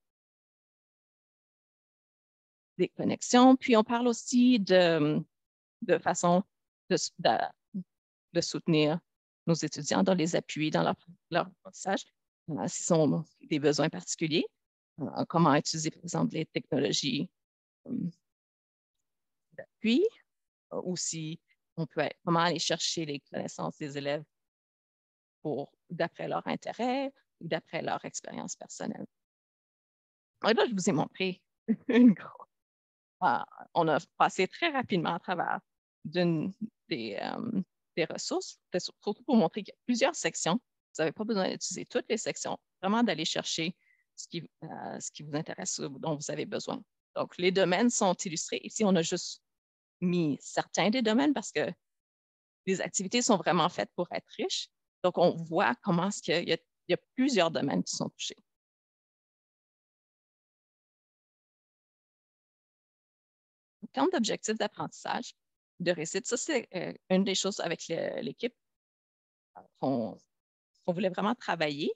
Des connexions. Puis on parle aussi de façon de soutenir nos étudiants, dans les appuyer dans leur apprentissage, s'ils ont des besoins particuliers, comment utiliser, par exemple, les technologies d'appui, aussi, comment aller chercher les connaissances des élèves d'après leur intérêt ou d'après leur expérience personnelle. Et là, je vous ai montré une grosse. On a passé très rapidement à travers des ressources, surtout pour montrer qu'il y a plusieurs sections. Vous n'avez pas besoin d'utiliser toutes les sections, vraiment d'aller chercher ce qui vous intéresse, dont vous avez besoin. Donc, les domaines sont illustrés. Ici, on a juste mis certains des domaines parce que les activités sont vraiment faites pour être riches. Donc, on voit comment il y a plusieurs domaines qui sont touchés. En termes d'objectifs d'apprentissage, de réussite, ça, c'est une des choses avec l'équipe qu'on voulait vraiment travailler.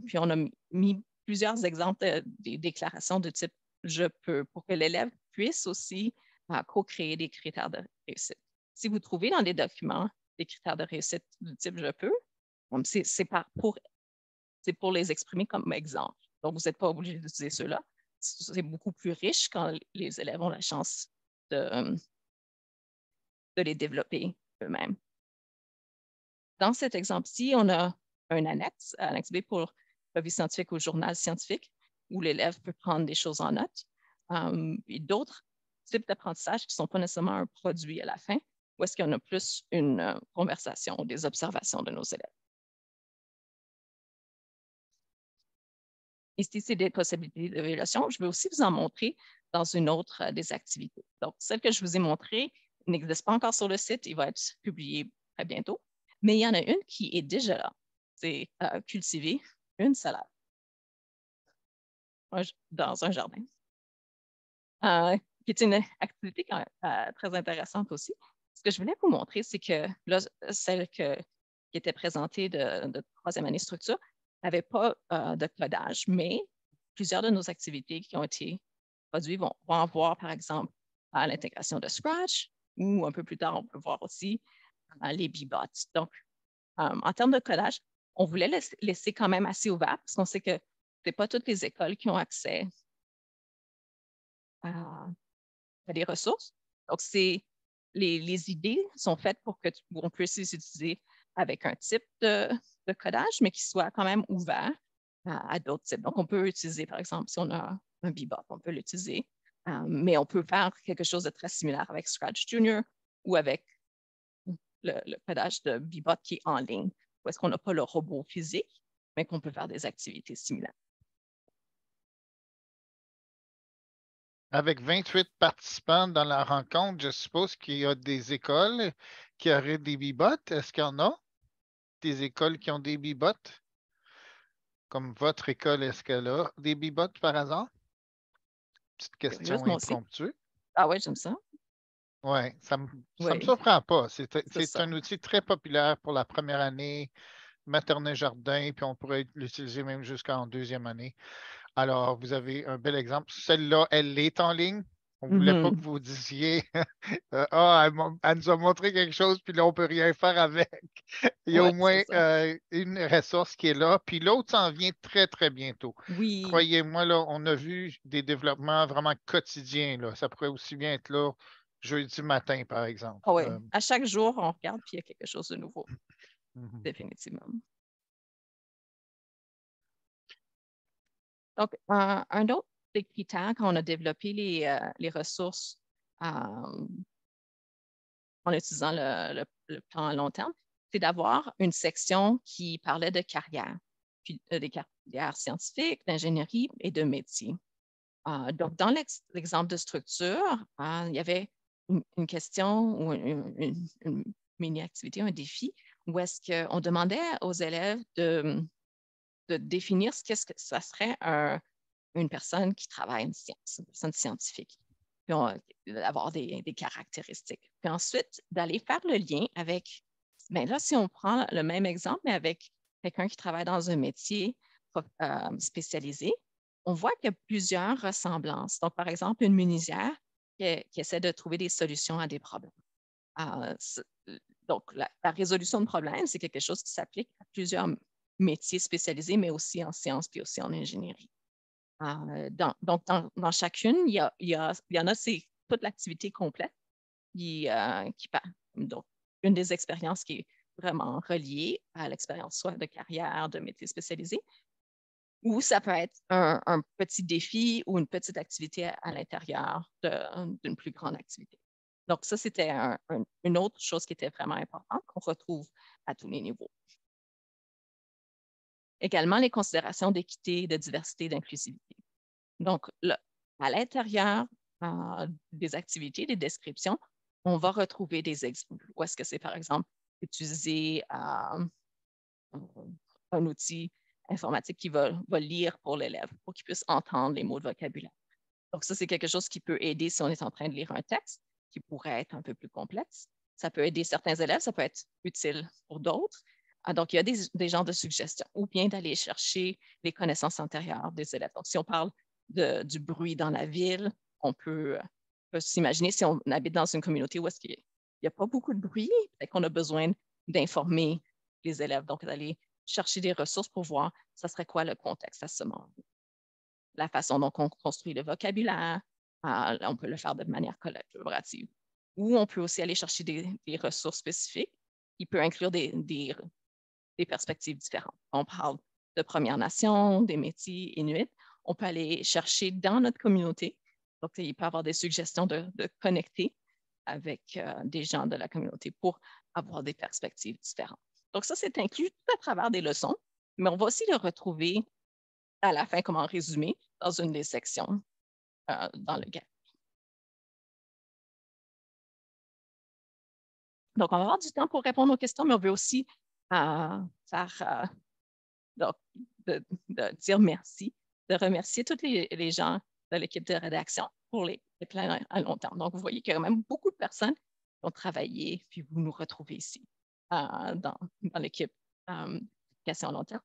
Puis, on a mis plusieurs exemples des déclarations de type « je peux » pour que l'élève puisse aussi co-créer des critères de réussite. Si vous trouvez dans les documents des critères de réussite du type « je peux », c'est pour les exprimer comme exemple. Donc, vous n'êtes pas obligé d'utiliser ceux-là. C'est beaucoup plus riche quand les élèves ont la chance de les développer eux-mêmes. Dans cet exemple-ci, on a un annexe B pour revue scientifique ou journal scientifique, où l'élève peut prendre des choses en note. Et d'autres types d'apprentissage qui ne sont pas nécessairement un produit à la fin, où est-ce qu'il y en a plus une conversation ou des observations de nos élèves. Ici, c'est des possibilités d'évaluation. Je vais aussi vous en montrer dans une autre des activités. Donc, celle que je vous ai montrée n'existe pas encore sur le site. Il va être publié très bientôt. Mais il y en a une qui est déjà là. C'est cultiver une salade dans un jardin. Qui est une activité quand même, très intéressante aussi. Ce que je voulais vous montrer, c'est que là, celle qui était présentée de troisième année structure n'avait pas de codage, mais plusieurs de nos activités qui ont été produites vont avoir, par exemple, l'intégration de Scratch, ou un peu plus tard, on peut voir aussi les Bbots. Donc, en termes de codage, on voulait laisser quand même assez ouvert parce qu'on sait que ce n'est pas toutes les écoles qui ont accès à des ressources. Donc, les idées sont faites pour qu'on puisse les utiliser avec un type de codage, mais qui soit quand même ouvert à d'autres types. Donc, on peut utiliser, par exemple, si on a un Bebop, on peut l'utiliser, mais on peut faire quelque chose de très similaire avec Scratch Junior ou avec le codage de Bebop qui est en ligne, où est-ce qu'on n'a pas le robot physique, mais qu'on peut faire des activités similaires. Avec 28 participants dans la rencontre, je suppose qu'il y a des écoles qui auraient des Bbots. Est-ce qu'il y en a des écoles qui ont des Bbots? Comme votre école, est-ce qu'elle a des Bbots par hasard? Petite question impromptue. Ah oui, j'aime ça. Oui, ça me surprend pas. C'est un outil très populaire pour la première année, maternelle jardin, puis on pourrait l'utiliser même jusqu'en deuxième année. Alors, vous avez un bel exemple. Celle-là, elle est en ligne. On ne voulait pas que Mhm. vous disiez Ah, elle nous a montré quelque chose, puis là, on ne peut rien faire avec. Il y a Oui, au c'est moins ça. une ressource qui est là, puis l'autre s'en vient très, très bientôt. Oui, Croyez-moi, là, on a vu des développements vraiment quotidiens, là. Ça pourrait aussi bien être là jeudi matin, par exemple. ah ouais. À chaque jour, on regarde, puis il y a quelque chose de nouveau, Mhm. définitivement. Donc, un autre des critères quand on a développé les ressources euh, en utilisant le plan à long terme, c'est d'avoir une section qui parlait de carrière, puis des carrières scientifiques, d'ingénierie et de métier. Donc, dans l'exemple de structure, il y avait une question ou une mini-activité, un défi, où est-ce qu'on demandait aux élèves de définir ce que ça serait une personne qui travaille en science, une personne scientifique, puis d'avoir des caractéristiques. Puis ensuite, d'aller faire le lien avec, bien là, si on prend le même exemple, mais avec quelqu'un qui travaille dans un métier spécialisé, on voit qu'il y a plusieurs ressemblances. Donc, par exemple, une menuisière qui essaie de trouver des solutions à des problèmes. Euh, donc, la résolution de problèmes, c'est quelque chose qui s'applique à plusieurs métiers spécialisés, mais aussi en sciences puis aussi en ingénierie. Donc, dans chacune, il y en a, c'est toute l'activité complète qui donc, une des expériences qui est vraiment reliée à l'expérience soit de carrière, de métier spécialisé, ou ça peut être un petit défi ou une petite activité à l'intérieur d'une plus grande activité. Donc, ça, c'était une autre chose qui était vraiment importante qu'on retrouve à tous les niveaux. Également, les considérations d'équité, de diversité, d'inclusivité. Donc, là, à l'intérieur des activités, des descriptions, on va retrouver des exemples. Où est-ce que c'est, par exemple, utiliser un outil informatique qui va lire pour l'élève, pour qu'il puisse entendre les mots de vocabulaire. Donc, ça, c'est quelque chose qui peut aider si on est en train de lire un texte qui pourrait être un peu plus complexe. Ça peut aider certains élèves, ça peut être utile pour d'autres. Donc, il y a des genres de suggestions ou bien d'aller chercher les connaissances antérieures des élèves. Donc, si on parle du bruit dans la ville, peut s'imaginer si on habite dans une communauté où est-ce qu'il n'y a pas beaucoup de bruit, peut-être qu'on a besoin d'informer les élèves. Donc, d'aller chercher des ressources pour voir ça serait quoi le contexte à ce moment. La façon dont on construit le vocabulaire, on peut le faire de manière collaborative. Ou on peut aussi aller chercher des ressources spécifiques qui peuvent inclure des perspectives différentes. On parle de Premières Nations, des métiers inuits. On peut aller chercher dans notre communauté. Donc, il peut y avoir des suggestions de connecter avec des gens de la communauté pour avoir des perspectives différentes. Donc, ça, c'est inclus tout à travers des leçons, mais on va aussi le retrouver à la fin comme en résumé dans une des sections dans le guide. Donc, on va avoir du temps pour répondre aux questions, mais on veut aussi faire donc, de dire merci, de remercier tous les gens de l'équipe de rédaction pour les plans à long terme. Donc, vous voyez qu'il y a quand même beaucoup de personnes qui ont travaillé, puis vous nous retrouvez ici dans l'équipe d'éducation à long terme.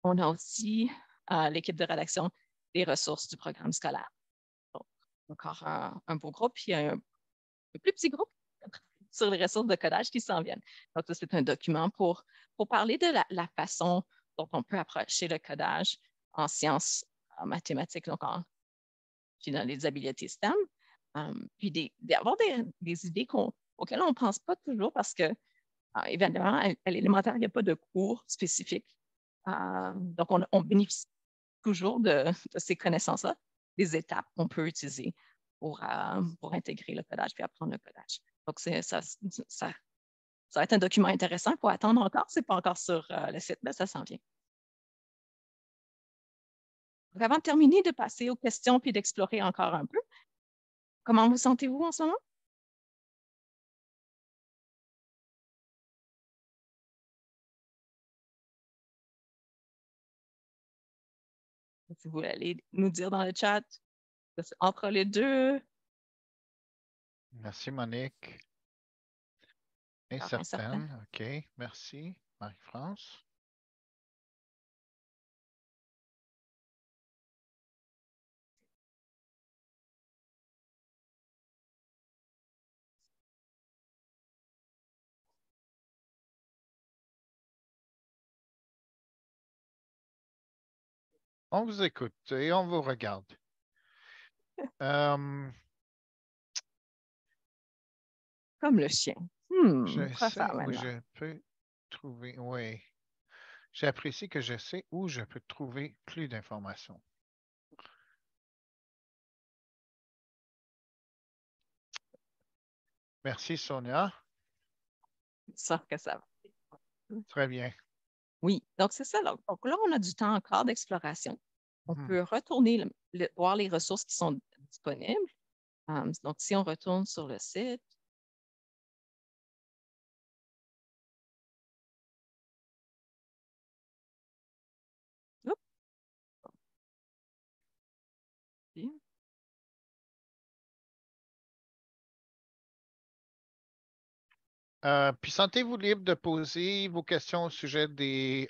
On a aussi l'équipe de rédaction des ressources du programme scolaire. Donc, encore un beau groupe, puis un plus petit groupe sur les ressources de codage qui s'en viennent. Donc, ça, c'est un document pour parler de la façon dont on peut approcher le codage en sciences, en mathématiques, donc puis dans les habiletés STEM, puis d'avoir des idées auxquelles on ne pense pas toujours parce que, évidemment, à l'élémentaire, il n'y a pas de cours spécifiques. Donc, on bénéficie toujours de ces connaissances-là, des étapes qu'on peut utiliser pour intégrer le codage puis apprendre le codage. Donc, ça va être un document intéressant. Il faut attendre encore. Ce n'est pas encore sur le site, mais ça s'en vient. Donc, avant de terminer, de passer aux questions puis d'explorer encore un peu, comment vous sentez-vous en ce moment? Si vous allez nous dire dans le chat, entre les deux, Merci, Monique. Et encore incertain. certaine. OK. Merci, Marie-France. On vous écoute et on vous regarde. Euh, Comme le chien. je Quoi faire sais où maintenant? je peux trouver. Oui, j'apprécie que je sais où je peux trouver plus d'informations. Merci, Sonia. C'est sûr que ça va. Très bien. Oui, donc c'est ça. Donc là, on a du temps encore d'exploration. On Mhm. peut retourner voir les ressources qui sont disponibles. Donc, si on retourne sur le site, oups, Puis sentez-vous libre de poser vos questions au sujet des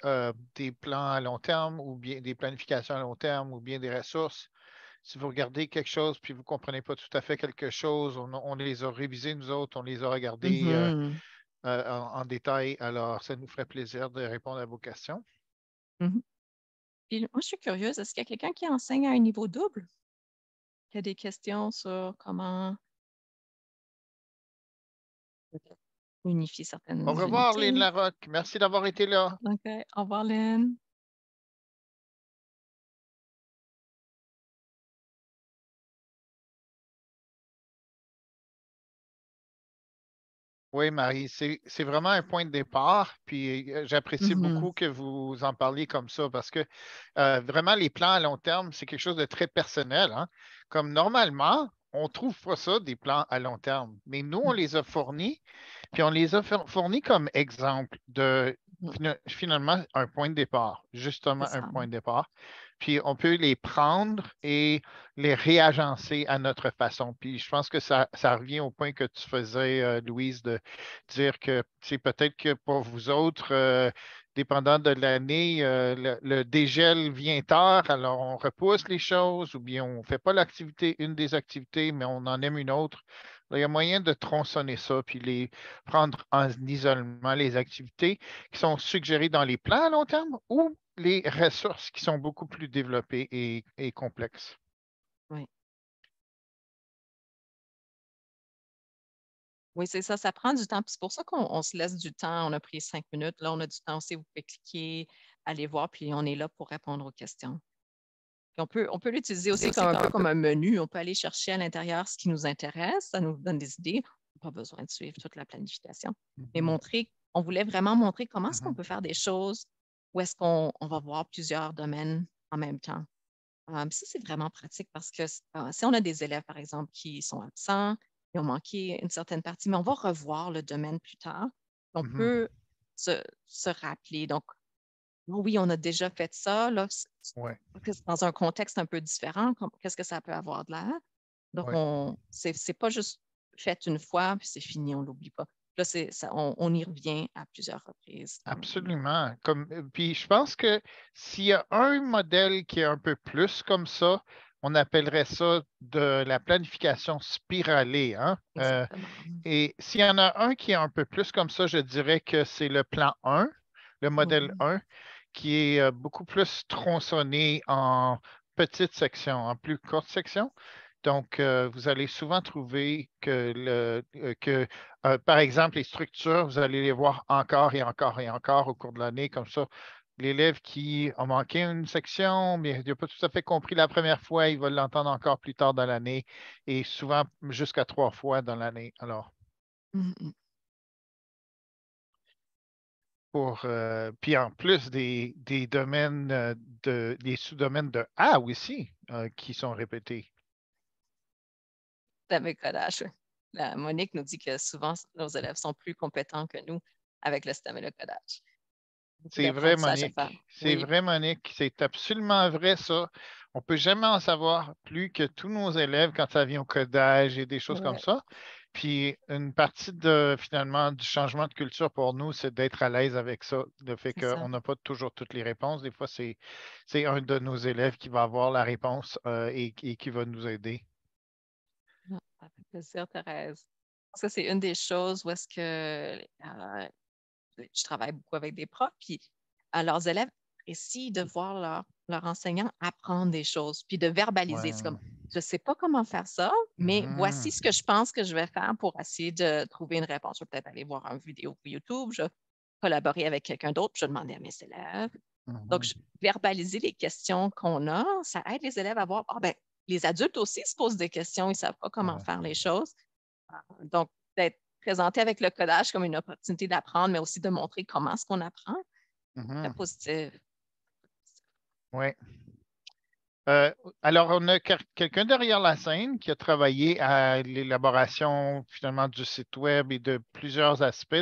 plans à long terme ou bien des planifications à long terme ou bien des ressources. Si vous regardez quelque chose puis vous ne comprenez pas tout à fait quelque chose, on les a révisés nous autres, on les a regardés mhm, en détail. Alors, ça nous ferait plaisir de répondre à vos questions. mhm. Puis moi, je suis curieuse, est-ce qu'il y a quelqu'un qui enseigne à un niveau double? Qui a des questions sur comment peut-être unifier Au certaines revoir, Lynn unités? Larocque. Merci d'avoir été là. OK, au revoir, Lynn. Oui, Marie, c'est vraiment un point de départ. Puis j'apprécie Mhm, beaucoup que vous en parliez comme ça parce que vraiment, les plans à long terme, c'est quelque chose de très personnel, hein. Comme normalement, on ne trouve pas ça, des plans à long terme. Mais nous, on mhm, les a fournis, puis on les a fournis comme exemple de mhm. finalement un point de départ, C'est justement un ça. point de départ. Puis on peut les prendre et les réagencer à notre façon. Puis je pense que ça revient au point que tu faisais, Louise, de dire que c'est peut-être que pour vous autres, dépendant de l'année, le dégel vient tard, alors on repousse les choses ou bien on ne fait pas l'activité, une des activités, mais on en aime une autre. Il y a moyen de tronçonner ça, puis les prendre en isolement les activités qui sont suggérées dans les plans à long terme ou les ressources qui sont beaucoup plus développées et complexes. Oui. Oui, c'est ça, ça prend du temps. Puis c'est pour ça qu'on se laisse du temps. On a pris 5 minutes. Là, on a du temps aussi. Vous pouvez cliquer, aller voir, puis on est là pour répondre aux questions. Puis on peut l'utiliser aussi comme un peu comme un menu. On peut aller chercher à l'intérieur ce qui nous intéresse. Ça nous donne des idées. On n'a pas besoin de suivre toute la planification. Mais Mhm, on voulait vraiment montrer comment est-ce qu'on mhm, peut faire des choses où est-ce qu'on va voir plusieurs domaines en même temps. Ça, c'est vraiment pratique parce que si on a des élèves, par exemple, qui sont absents, ils ont manqué une certaine partie, mais on va revoir le domaine plus tard. On mhm. peut se rappeler. Donc, oui, on a déjà fait ça. Là, Ouais, c'est dans un contexte un peu différent. Qu'est-ce que ça peut avoir de l'air? Donc, ouais. c'est pas juste fait une fois, puis c'est fini, on l'oublie pas. Là, on y revient à plusieurs reprises. Absolument. Puis je pense que s'il y a un modèle qui est un peu plus comme ça, on appellerait ça de la planification spiralée, hein? Exactement. Et s'il y en a un qui est un peu plus comme ça, je dirais que c'est le plan 1, le modèle Oui, 1, qui est beaucoup plus tronçonné en petites sections, en plus courtes sections. Donc, vous allez souvent trouver par exemple, les structures, vous allez les voir encore et encore et encore au cours de l'année, comme ça. L'élève qui a manqué une section, mais il n'a pas tout à fait compris la première fois, il va l'entendre encore plus tard dans l'année et souvent jusqu'à 3 fois dans l'année. Alors, Mhm. puis en plus des domaines, des sous-domaines de A aussi qui sont répétés. Avec codage. Monique nous dit que souvent, nos élèves sont plus compétents que nous avec le système et le codage. Beaucoup C'est vrai, d'apprentissage à Monique. faire. C'est Oui, vrai, Monique. C'est absolument vrai, ça. On ne peut jamais en savoir plus que tous nos élèves quand ça vient au codage et des choses comme ouais, ça. Puis une partie de finalement du changement de culture pour nous, c'est d'être à l'aise avec ça. Le fait c'est ça. qu'on n'a pas toujours toutes les réponses. Des fois, c'est un de nos élèves qui va avoir la réponse et qui va nous aider. Ah, ça fait plaisir, Thérèse. Ça, c'est une des choses où est-ce que je travaille beaucoup avec des profs, puis leurs élèves apprécient de voir leur enseignant apprendre des choses, puis de verbaliser. C'est Ouais. comme, je ne sais pas comment faire ça, mais Mhm. voici ce que je pense que je vais faire pour essayer de trouver une réponse. Je vais peut-être aller voir une vidéo sur YouTube, je vais collaborer avec quelqu'un d'autre, puis je vais demander à mes élèves. Donc, Mhm. verbaliser les questions qu'on a, ça aide les élèves à voir, ah ben, les adultes aussi se posent des questions, ils ne savent pas comment Ouais. faire les choses. Donc, d'être présenté avec le codage comme une opportunité d'apprendre, mais aussi de montrer comment est-ce qu'on apprend, très Mhm. positif. Ouais. Euh, alors, on a quelqu'un derrière la scène qui a travaillé à l'élaboration finalement du site web et de plusieurs aspects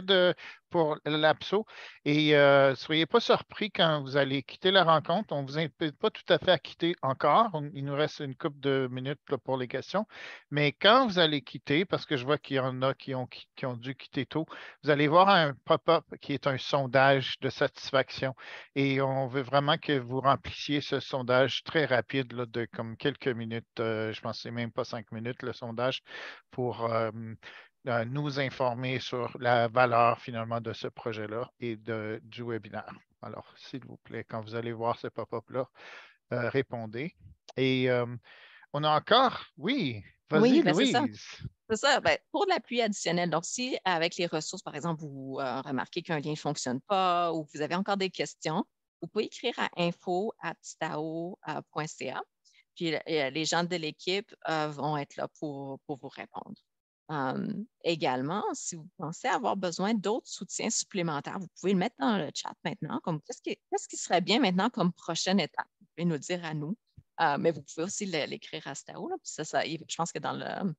pour l'APSO. Et soyez pas surpris quand vous allez quitter la rencontre. On ne vous invite pas tout à fait à quitter encore. Il nous reste une couple de minutes là, pour les questions. Mais quand vous allez quitter, parce que je vois qu'il y en a qui ont dû quitter tôt, vous allez voir un pop-up qui est un sondage de satisfaction. Et on veut vraiment que vous remplissiez ce sondage très rapide là, de comme quelques minutes. Je pense que c'est même pas 5 minutes le sondage pour nous informer sur la valeur finalement de ce projet-là et du webinaire. Alors, s'il vous plaît, quand vous allez voir ce pop-up-là, répondez. Et on a encore, oui, Oui, vas-y, ben c'est ça. Louise. C'est ça. Ben, pour l'appui additionnel, donc si avec les ressources, par exemple, vous remarquez qu'un lien ne fonctionne pas ou que vous avez encore des questions, vous pouvez écrire à info@stao.ca. Puis les gens de l'équipe vont être là pour vous répondre. Également, si vous pensez avoir besoin d'autres soutiens supplémentaires, vous pouvez le mettre dans le chat maintenant, comme qu'est-ce qui serait bien maintenant comme prochaine étape? Vous pouvez nous le dire à nous, mais vous pouvez aussi l'écrire à Stao, là, puis je pense que dans le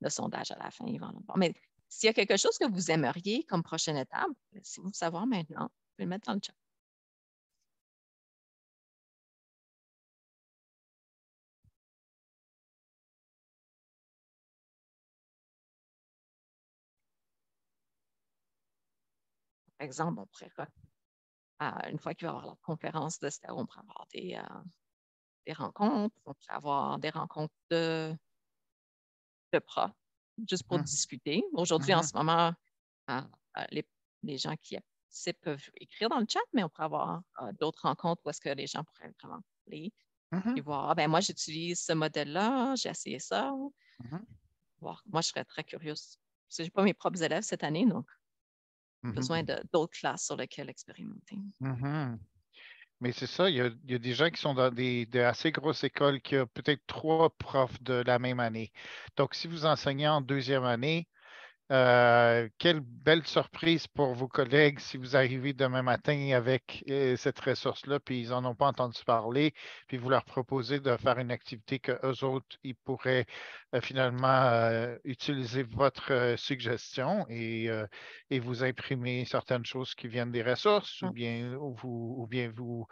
sondage à la fin, ils vont le voir. Mais s'il y a quelque chose que vous aimeriez comme prochaine étape, laissez-vous savoir maintenant. Vous pouvez le mettre dans le chat. Par exemple, on pourrait, une fois qu'il va y avoir la conférence de Stao, on pourrait avoir des rencontres, on pourrait avoir des rencontres de profs, juste pour Mhm, discuter. Aujourd'hui, en mhm, ce moment, euh, les gens qui participent peuvent écrire dans le chat, mais on pourrait avoir d'autres rencontres où est-ce que les gens pourraient vraiment parler mhm, et voir, ah, ben moi, j'utilise ce modèle-là, j'ai essayé ça. mhm, Voir. Moi, je serais très curieuse. Parce que je n'ai pas mes propres élèves cette année, donc j'ai besoin mhm, d'autres classes sur lesquelles expérimenter. mhm. Mais c'est ça, il y a des gens qui sont dans de assez grosses écoles qui ont peut-être 3 profs de la même année. Donc, si vous enseignez en deuxième année, quelle belle surprise pour vos collègues si vous arrivez demain matin avec cette ressource-là, puis ils n'en ont pas entendu parler, puis vous leur proposez de faire une activité que eux autres, ils pourraient finalement utiliser votre suggestion et vous imprimer certaines choses qui viennent des ressources, Mm. ou bien vous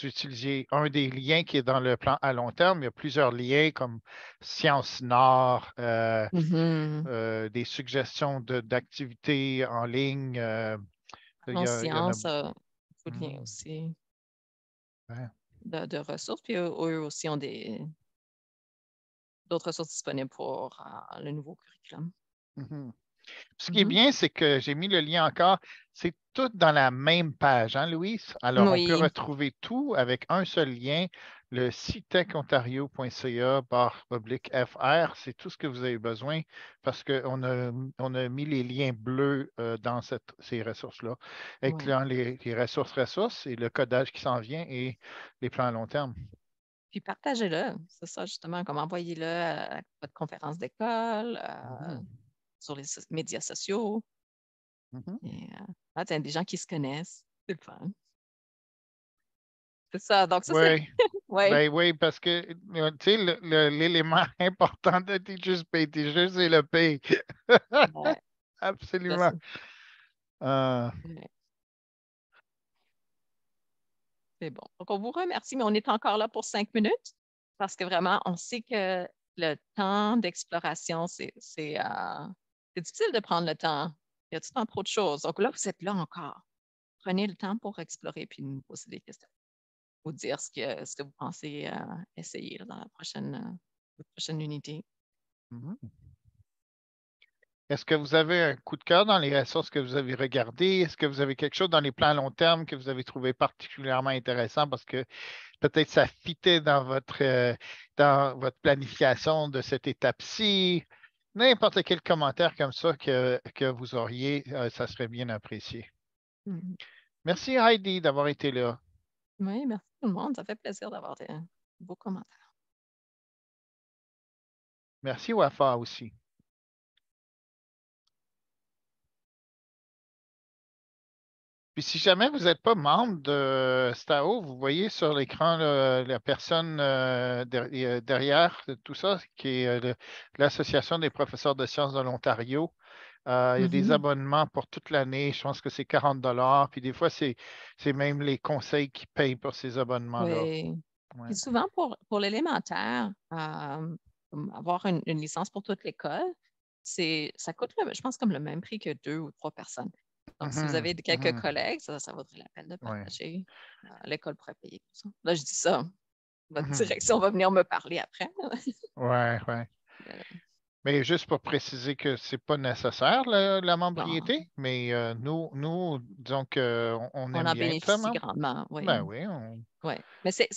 utilisiez un des liens qui est dans le plan à long terme. Il y a plusieurs liens comme Sciences Nord, Mhm. des suggestions d'activités en ligne. En Il y en a. sciences, beaucoup de liens Mhm. aussi Ouais. de ressources. Puis eux aussi ont d'autres ressources disponibles pour le nouveau curriculum. Mhm. Ce qui est Mhm. bien, c'est que j'ai mis le lien encore. C'est tout dans la même page, hein, Louise? Alors, on peut Oui, retrouver tout avec un seul lien, le citecontario.ca/FR. C'est tout ce que vous avez besoin parce on a mis les liens bleus dans ces ressources-là, oui. incluant les ressources et le codage qui s'en vient et les plans à long terme. Puis partagez-le. C'est ça, justement, comme envoyez-le à votre conférence d'école, Mhm. sur les médias sociaux. Mhm. Et, t'as des gens qui se connaissent. C'est le fun. C'est ça. Donc, ça, c'est. Oui, Oui. ben oui, parce que tu sais, l'élément important de Teachers Pay Teachers, c'est le pay. Ouais, je Absolument. sais. Euh, Ouais, c'est bon. Donc, on vous remercie, mais on est encore là pour 5 minutes parce que vraiment, on sait que le temps d'exploration, c'est difficile de prendre le temps. Il y a tout le temps trop de choses. Donc là, vous êtes là encore. Prenez le temps pour explorer puis nous poser des questions. Vous dire ce que vous pensez essayer là, dans la prochaine unité. mhm. Est-ce que vous avez un coup de cœur dans les ressources que vous avez regardées? Est-ce que vous avez quelque chose dans les plans à long terme que vous avez trouvé particulièrement intéressant? Parce que peut-être ça fitait dans votre planification de cette étape-ci. N'importe quel commentaire comme ça que vous auriez, ça serait bien apprécié. Mhm. Merci Heidi d'avoir été là. Oui, merci tout le monde. Ça fait plaisir d'avoir des beaux commentaires. Merci Wafa aussi. Puis si jamais vous n'êtes pas membre de STAO, vous voyez sur l'écran la personne derrière tout ça, qui est l'Association des professeurs de sciences de l'Ontario. Il y a des Mhm. abonnements pour toute l'année. Je pense que c'est 40 Puis des fois, c'est même les conseils qui payent pour ces abonnements-là. Oui. Ouais. Puis souvent, pour l'élémentaire, comme avoir une licence pour toute l'école, ça coûte, je pense, comme le même prix que 2 ou 3 personnes. Donc, si vous Mhm, avez quelques mhm. collègues, ça vaudrait la peine de Ouais. partager. L'école pourrait payer pour ça. Là, je dis ça. Votre Mhm. direction va venir me parler après. Ouais, ouais. Mais Mais juste pour préciser que c'est pas nécessaire la non, membriété, mais nous, disons qu'on on aime en bien être bénéficie membre. grandement, oui. Ben oui, Ouais. Mais c'est